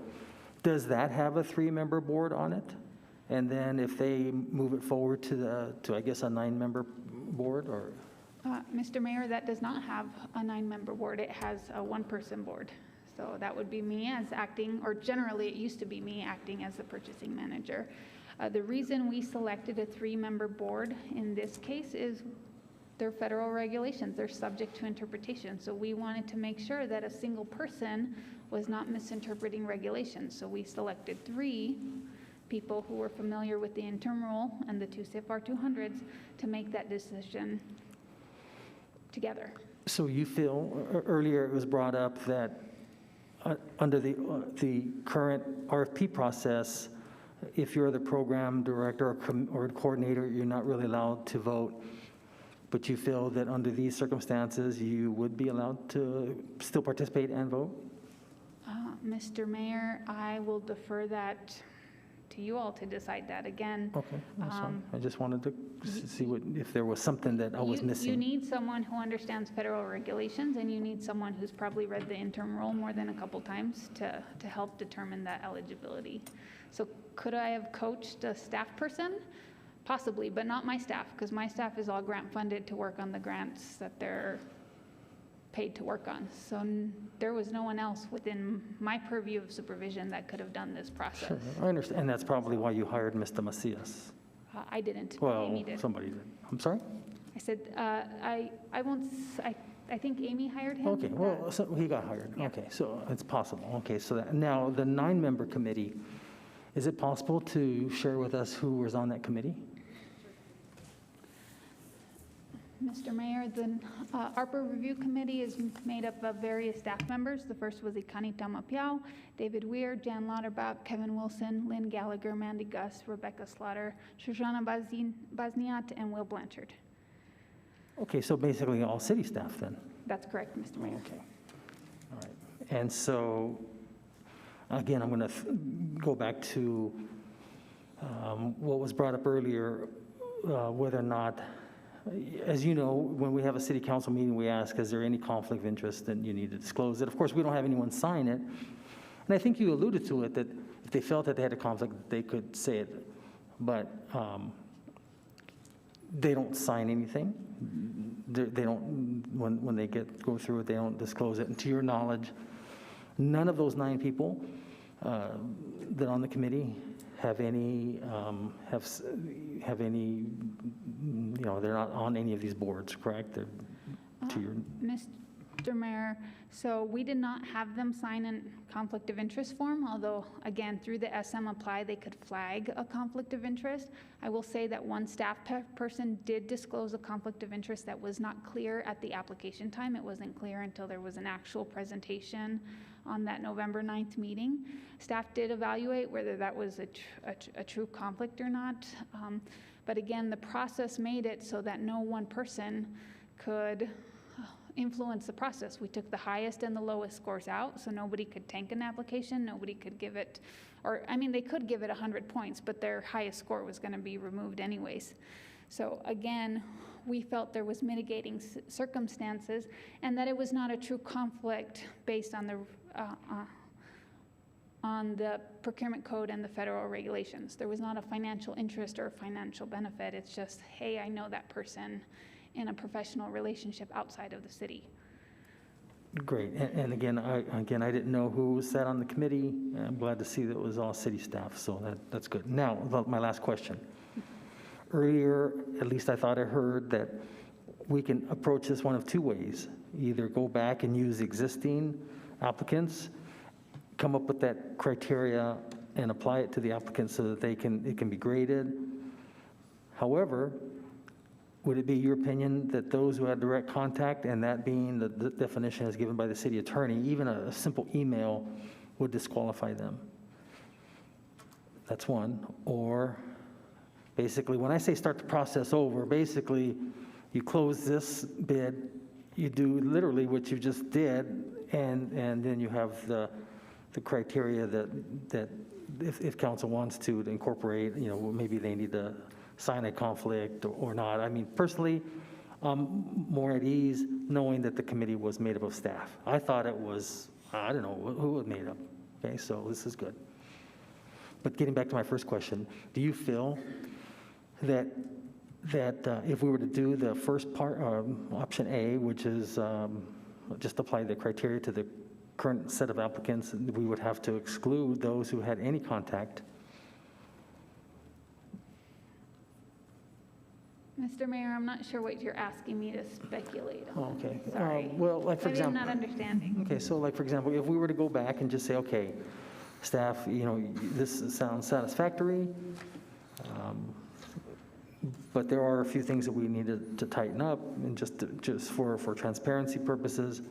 does that have a 3-member board on it? And then if they move it forward to I guess, a 9-member board, or?
Mr. Mayor, that does not have a 9-member board. It has a 1-person board. So that would be me as acting, or generally it used to be me acting as the purchasing manager. The reason we selected a 3-member board in this case is they're federal regulations. They're subject to interpretation. So we wanted to make sure that a single person was not misinterpreting regulations. So we selected 3 people who were familiar with the interim rule and the 2 CFR 200s to make that decision together.
So you feel, earlier it was brought up that under the current RFP process, if you're the program director or coordinator, you're not really allowed to vote. But you feel that under these circumstances, you would be allowed to still participate and vote?
Mr. Mayor, I will defer that to you all to decide that again.
Okay, that's fine. I just wanted to see if there was something that I was missing.
You need someone who understands federal regulations, and you need someone who's probably read the interim rule more than a couple times to help determine that eligibility. So could I have coached a staff person? Possibly, but not my staff, because my staff is all grant funded to work on the grants that they're paid to work on. So there was no one else within my purview of supervision that could have done this process.
Sure, I understand, and that's probably why you hired Mr. Macias.
I didn't.
Well,
Amy did.
somebody did. I'm sorry?
I said, I think Amy hired him.
Okay, well, so he got hired.
Yeah.
Okay, so it's possible. Okay, so now the 9-member committee, is it possible to share with us who was on that committee?
Mr. Mayor, the ARPA Review Committee is made up of various staff members. The first was Ikani Tamapiao, David Weir, Jan Lauterbach, Kevin Wilson, Lynn Gallagher, Mandy Gus, Rebecca Slaughter, Shoshana Bazniat, and Will Blanchard.
Okay, so basically all city staff then?
That's correct, Mr. Mayor.
Okay. All right. And so, again, I'm going to go back to what was brought up earlier, whether or not, as you know, when we have a city council meeting, we ask, is there any conflict of interest, and you need to disclose it. Of course, we don't have anyone sign it. And I think you alluded to it, that if they felt that they had a conflict, they could say it. But they don't sign anything. They don't, when they go through it, they don't disclose it. And to your knowledge, none of those 9 people that are on the committee have any, have any, you know, they're not on any of these boards, correct? They're to your...
Mr. Mayor, so we did not have them sign a conflict of interest form, although, again, through the SM Apply, they could flag a conflict of interest. I will say that one staff person did disclose a conflict of interest that was not clear at the application time. It wasn't clear until there was an actual presentation on that November 9th meeting. Staff did evaluate whether that was a true conflict or not. But again, the process made it so that no one person could influence the process. We took the highest and the lowest scores out, so nobody could tank an application, nobody could give it, or I mean, they could give it 100 points, but their highest score was going to be removed anyways. So again, we felt there was mitigating circumstances and that it was not a true conflict based on the procurement code and the federal regulations. There was not a financial interest or a financial benefit. It's just, hey, I know that person in a professional relationship outside of the city.
Great, and again, I didn't know who sat on the committee. I'm glad to see that it was all city staff, so that's good. Now, my last question. Earlier, at least I thought I heard that we can approach this one of 2 ways. Either go back and use existing applicants, come up with that criteria and apply it to the applicants so that it can be graded. However, would it be your opinion that those who had direct contact, and that being the definition as given by the city attorney, even a simple email would disqualify them? That's one. Or basically, when I say start the process over, basically you close this bid, you do literally what you just did, and then you have the the criteria that if council wants to incorporate, maybe they need to sign a conflict or not. I mean, personally, I'm more at ease knowing that the committee was made up of staff. I thought it was, I don't know who it made up. Okay, so this is good. But getting back to my first question, do you feel that if we were to do the first part, option A, which is just apply the criteria to the current set of applicants, we would have to exclude those who had any contact?
Mr. Mayor, I'm not sure what you're asking me to speculate on.
Okay.
Sorry.
Well, like for
Maybe I'm
example.
not understanding.
Okay, so like for example, if we were to go back and just say, okay, staff, this sounds satisfactory, but there are a few things that we needed to tighten up, and just for transparency purposes,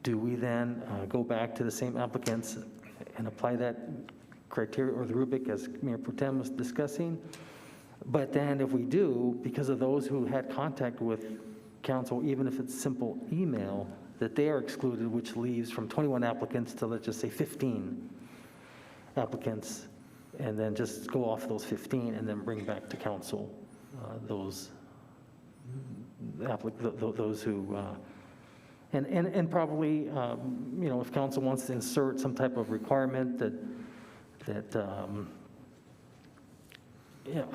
do we then go back to the same applicants and apply that criteria or the rubric as Mayor Pro Tem was discussing? But then if we do, because of those who had contact with council, even if it's simple email, that they are excluded, which leaves from 21 applicants to, let's just say, 15 applicants, and then just go off those 15 and then bring back to council those who, and probably, if council wants to insert some type of requirement that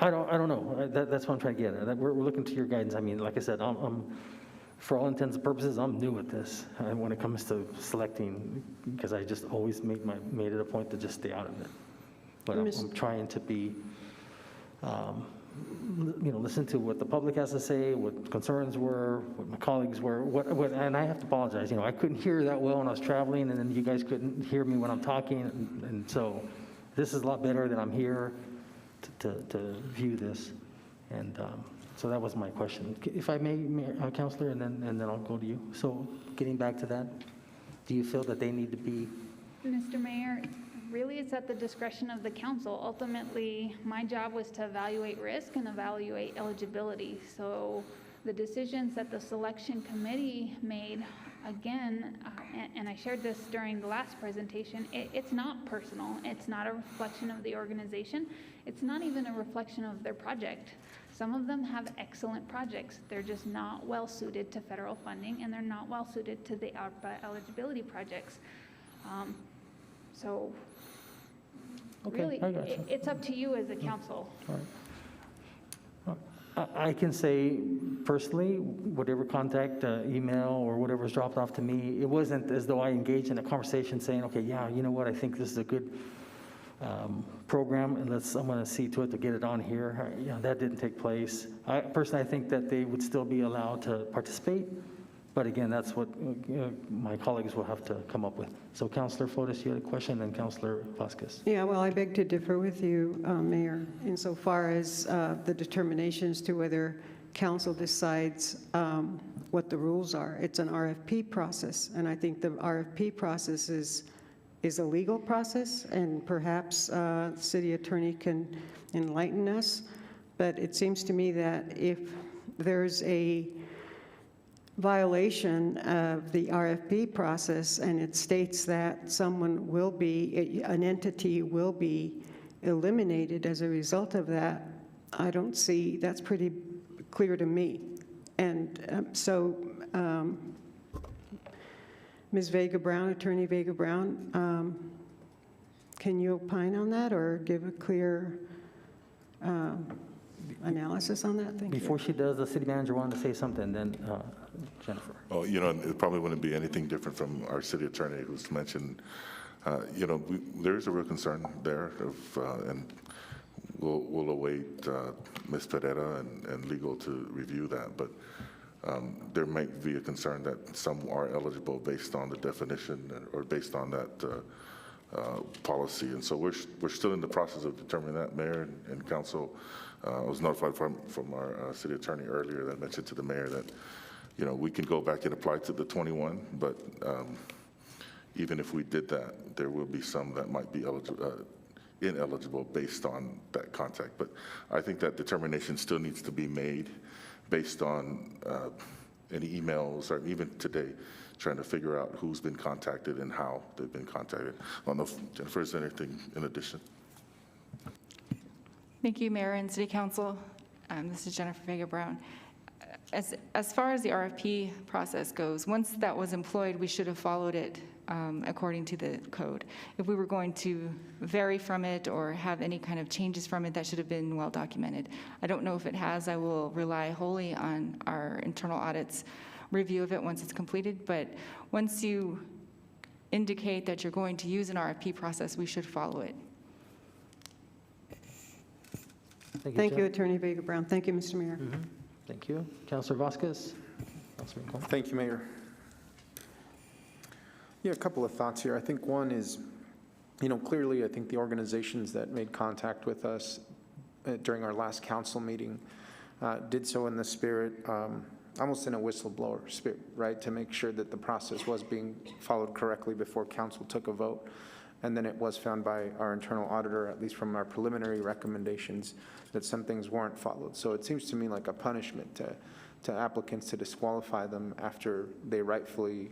I don't know. That's what I'm trying to get at. We're looking to your guidance. I mean, like I said, I'm for all intents and purposes, I'm new at this when it comes to selecting, because I just always made it a point to just stay out of it. But I'm trying to be, listen to what the public has to say, what concerns were, what my colleagues were, and I have to apologize. I couldn't hear that well when I was traveling, and then you guys couldn't hear me when I'm talking, and so this is a lot better that I'm here to view this, and so that was my question. If I may, Councilor, and then I'll go to you. So getting back to that, do you feel that they need to be?
Mr. Mayor, really it's at the discretion of the council. Ultimately, my job was to evaluate risk and evaluate eligibility. So the decisions that the selection committee made, again, and I shared this during the last presentation, it's not personal. It's not a reflection of the organization. It's not even a reflection of their project. Some of them have excellent projects. They're just not well suited to federal funding, and they're not well suited to the ARPA eligibility projects. So really, it's up to you as a council.
All right. I can say personally, whatever contact, email, or whatever was dropped off to me, it wasn't as though I engaged in a conversation saying, okay, yeah, you know what, I think this is a good program, and I'm going to see to it to get it on here. That didn't take place. Personally, I think that they would still be allowed to participate, but again, that's what my colleagues will have to come up with. So Councilor Fotis, you had a question, and Councilor Vasquez.
Yeah, well, I beg to differ with you, Mayor, insofar as the determinations to whether council decides what the rules are. It's an RFP process, and I think the RFP process is a legal process, and perhaps the city attorney can enlighten us. But it seems to me that if there's a violation of the RFP process and it states that an entity will be eliminated as a result of that, I don't see, that's pretty clear to me. And Ms. Vega-Brown, Attorney Vega-Brown, can you opine on that or give a clear analysis on that? Thank you.
Before she does, the city manager wanted to say something, then Jennifer.
Oh, it probably wouldn't be anything different from our city attorney who's mentioned, there is a real concern there and we'll await Ms. Pereira and legal to review that, but there might be a concern that some are eligible based on the definition or based on that policy. And so we're still in the process of determining that, Mayor and Council. I was notified from our city attorney earlier that mentioned to the mayor that, we can go back and apply to the 21, but even if we did that, there will be some that might be ineligible based on that contact. But I think that determination still needs to be made based on any emails, or even today, trying to figure out who's been contacted and how they've been contacted. I don't know if Jennifer has anything in addition.
Thank you, Mayor and City Council. This is Jennifer Vega-Brown. As far as the RFP process goes, once that was employed, we should have followed it according to the code. If we were going to vary from it or have any kind of changes from it, that should have been well documented. I don't know if it has. I will rely wholly on our internal audit's review of it once it's completed, but once you indicate that you're going to use an RFP process, we should follow it.
Thank you, Attorney Vega-Brown. Thank you, Mr. Mayor.
Thank you. Councilor Vasquez. Councilman Coleman.
Thank you, Mayor. Yeah, a couple of thoughts here. I think one is, clearly I think the organizations that made contact with us during our last council meeting did so in the spirit, almost in a whistleblower spirit, right, to make sure that the process was being followed correctly before council took a vote. And then it was found by our internal auditor, at least from our preliminary recommendations, that some things weren't followed. So it seems to me like a punishment to applicants to disqualify them after they rightfully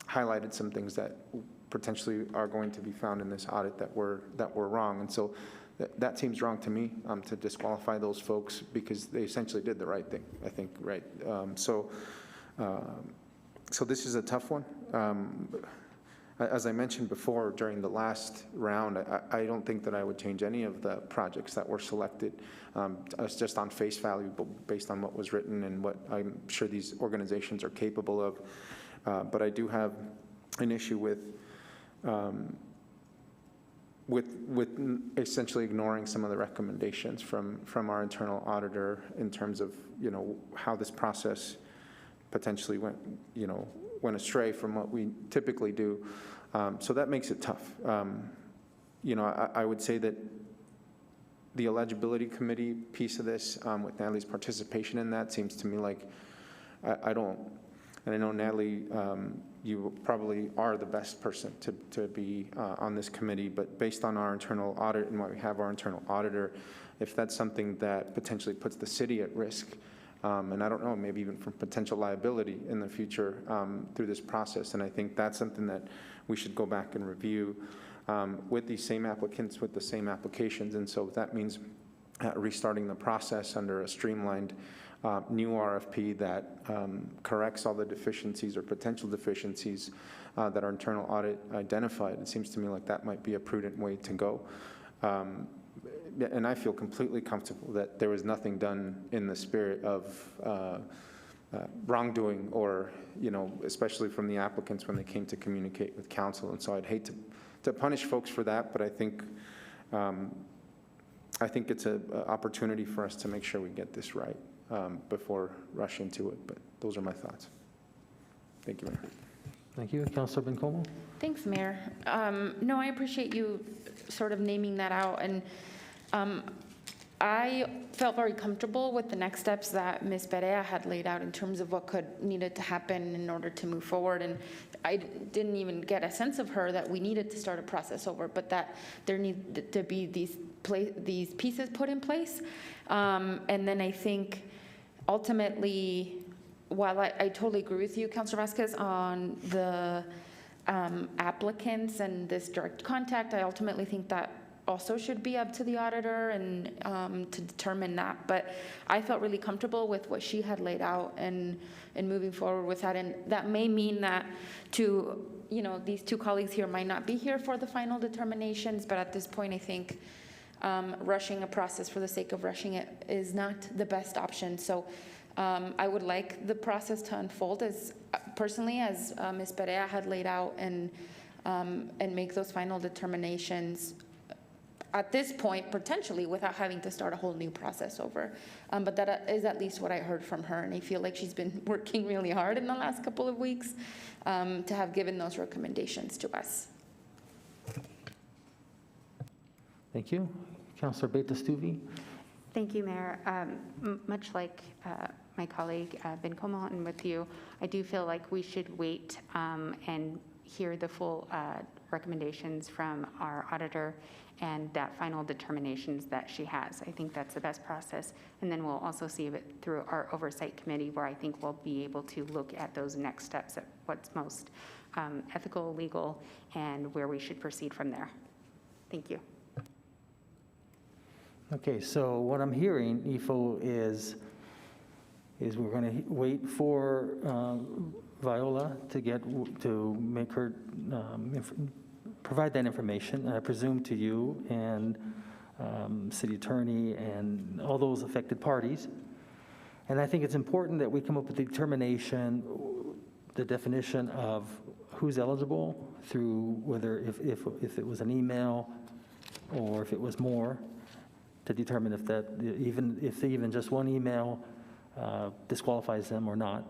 highlighted some things that potentially are going to be found in this audit that were wrong. And so that seems wrong to me, to disqualify those folks because they essentially did the right thing, I think, right? So this is a tough one. As I mentioned before, during the last round, I don't think that I would change any of the projects that were selected. It's just on face value, based on what was written and what I'm sure these organizations are capable of. But I do have an issue with essentially ignoring some of the recommendations from our internal auditor in terms of how this process potentially went astray from what we typically do. So that makes it tough. I would say that the eligibility committee piece of this, with Natalie's participation in that, seems to me like I don't, and I know Natalie, you probably are the best person to be on this committee, but based on our internal audit and what we have our internal auditor, if that's something that potentially puts the city at risk, and I don't know, maybe even from potential liability in the future through this process. And I think that's something that we should go back and review with these same applicants, with the same applications. And so that means restarting the process under a streamlined new RFP that corrects all the deficiencies or potential deficiencies that our internal audit identified. It seems to me like that might be a prudent way to go. And I feel completely comfortable that there was nothing done in the spirit of wrongdoing or, especially from the applicants when they came to communicate with council. And so I'd hate to punish folks for that, but I think it's an opportunity for us to make sure we get this right before rush into it. But those are my thoughts. Thank you, Mayor.
Thank you. Councilor Bencomo.
Thanks, Mayor. No, I appreciate you sort of naming that out. And I felt very comfortable with the next steps that Ms. Perea had laid out in terms of what needed to happen in order to move forward. And I didn't even get a sense of her that we needed to start a process over, but that there needed to be these pieces put in place. And then I think ultimately, while I totally agree with you, Councilor Vasquez, on the applicants and this direct contact, I ultimately think that also should be up to the auditor and to determine that. But I felt really comfortable with what she had laid out and moving forward with that. And that may mean that these two colleagues here might not be here for the final determinations, but at this point I think rushing a process for the sake of rushing it is not the best option. So I would like the process to unfold as Ms. Perea had laid out and make those final determinations at this point, potentially, without having to start a whole new process over. But that is at least what I heard from her, and I feel like she's been working really hard in the last couple of weeks to have given those recommendations to us.
Thank you. Councilor Beta-Stuvi.
Thank you, Mayor. Much like my colleague Bencomo and with you, I do feel like we should wait and hear the full recommendations from our auditor and that final determinations that she has. I think that's the best process. And then we'll also see it through our oversight committee, where I think we'll be able to look at those next steps, at what's most ethical, legal, and where we should proceed from there. Thank you.
Okay, so what I'm hearing, Ifo, is we're going to wait for Viola to make her provide that information, I presume, to you and city attorney and all those affected parties. And I think it's important that we come up with the determination, the definition of who's eligible through whether if it was an email or if it was more, to determine if that even just one email disqualifies them or not,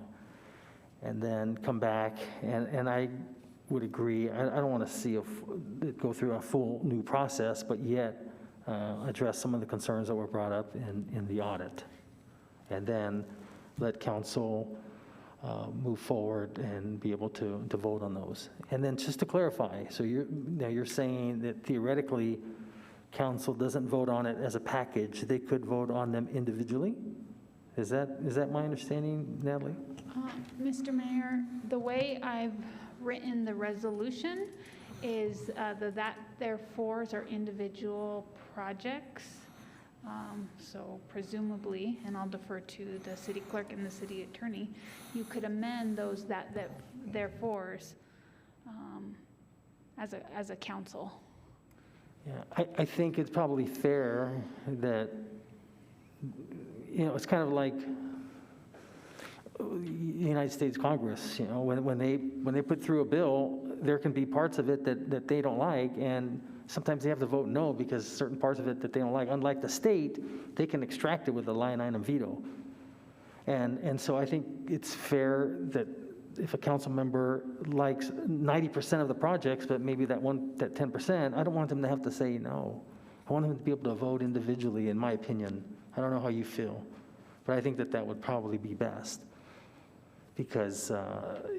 and then come back. And I would agree. I don't want to see it go through a full new process, but yet address some of the concerns that were brought up in the audit, and then let council move forward and be able to vote on those. And then just to clarify, so you're saying that theoretically, council doesn't vote on it as a package; they could vote on them individually. Is that my understanding, Natalie?
Mr. Mayor, the way I've written the resolution is that therefores are individual projects. So presumably, and I'll defer to the city clerk and the city attorney, you could amend those that therefores as a council.
Yeah, I think it's probably fair that, it's kind of like the United States Congress, when they put through a bill, there can be parts of it that they don't like, and sometimes they have to vote no because certain parts of it that they don't like. Unlike the state, they can extract it with a line item veto. And so I think it's fair that if a council member likes 90% of the projects, but maybe that 10%, I don't want them to have to say no. I want them to be able to vote individually, in my opinion. I don't know how you feel, but I think that would probably be best. Because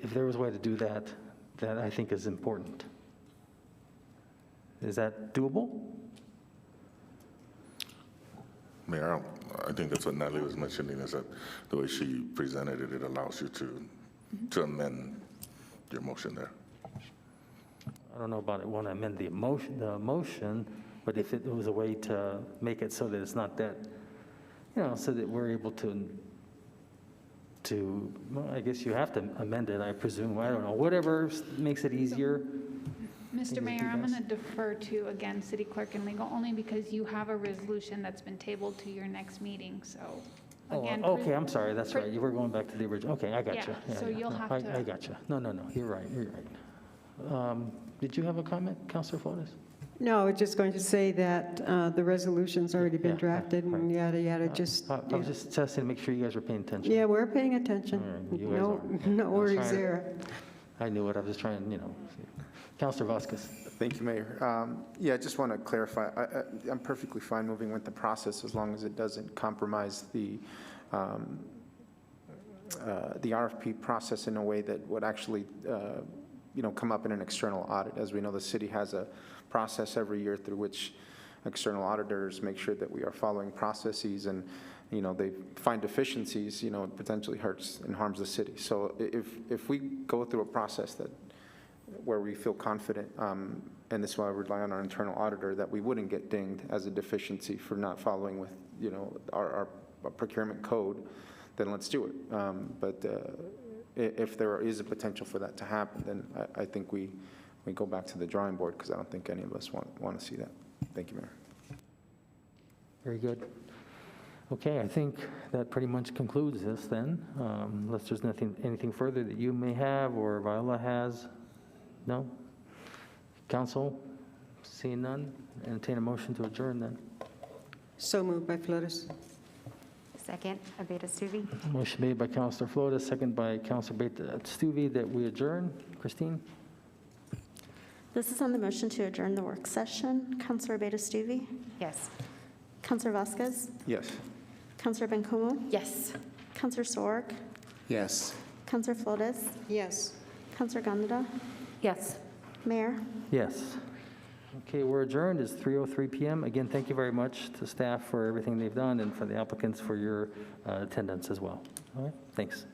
if there was a way to do that I think is important. Is that doable?
Mayor, I think that's what Natalie was mentioning, is that the way she presented it, it allows you to amend your motion there.
I don't know about it when I amend the motion, but if it was a way to make it so that it's not that, so that we're able to, well, I guess you have to amend it, I presume. I don't know. Whatever makes it easier.
Mr. Mayor, I'm going to defer to, again, city clerk and legal, only because you have a resolution that's been tabled to your next meeting, so. Again,
okay, I'm sorry, that's right. You were going back to the original. Okay, I got you.
Yeah, so you'll have to.
I got you. No, you're right. Did you have a comment, Councilor Flores?
No, I was just going to say that the resolution's already been drafted
right.
and yada, yada,
I was just testing to make sure you guys were paying attention.
Yeah, we're paying attention.
All right, you guys are.
No worries there.
I knew it. I was just trying, Councilor Vasquez.
Thank you, Mayor. Yeah, I just want to clarify. I'm perfectly fine moving with the process as long as it doesn't compromise the RFP process in a way that would actually, come up in an external audit. As we know, the city has a process every year through which external auditors make sure that we are following processes, and they find deficiencies. It potentially hurts and harms the city. So if we go through a process where we feel confident, and this is why I rely on our internal auditor, that we wouldn't get dinged as a deficiency for not following with our procurement code, then let's do it. But if there is a potential for that to happen, then I think we go back to the drawing board, because I don't think any of us want to see that. Thank you, Mayor.
Very good. Okay, I think that pretty much concludes this then. Unless there's anything further that you may have or Viola has. No? Council, seeing none, entertain a motion to adjourn then.
So moved by Flores.
Second, Abeta Stuvi.
Motion made by Councilor Flores, second by Councilor Stuvi, that we adjourn. Christine?
This is on the motion to adjourn the work session. Councilor Abeta Stuvi?
Yes.
Councilor Vasquez?
Yes.
Councilor Bencomo?
Yes.
Councilor Sorg?
Yes.
Councilor Flores?
Yes.
Councilor Gandara?
Yes.
Mayor?
Yes. Okay, we're adjourned. It's 3:03 PM. Again, thank you very much to staff for everything they've done and for the applicants for your attendance as well. All right, thanks.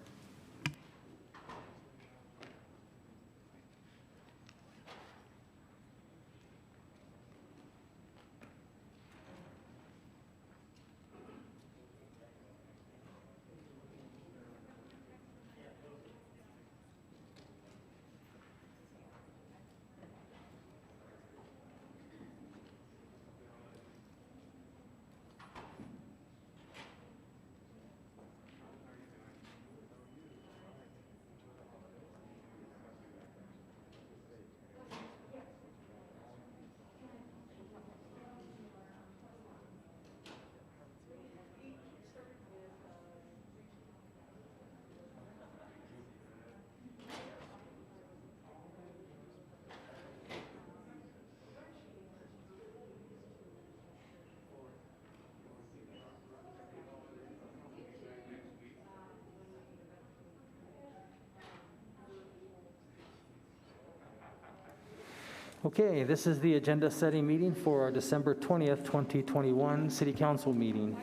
Okay, this is the agenda setting meeting for our December 20th, 2021 City Council meeting.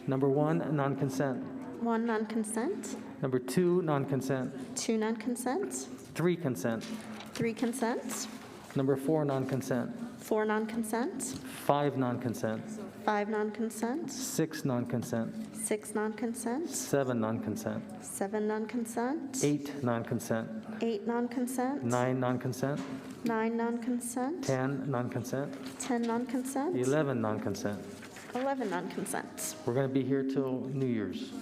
Number 1, non-consent.
1, non-consent.
Number 2, non-consent.
2, non-consent.
3, consent.
3, consent.
Number 4, non-consent.
4, non-consent.
5, non-consent.
5, non-consent.
6, non-consent.
6, non-consent.
7, non-consent.
7, non-consent.
8, non-consent.
8, non-consent.
9, non-consent.
9, non-consent.
10, non-consent.
10, non-consent.
11, non-consent.
11, non-consent.
We're going to be here till New Year's.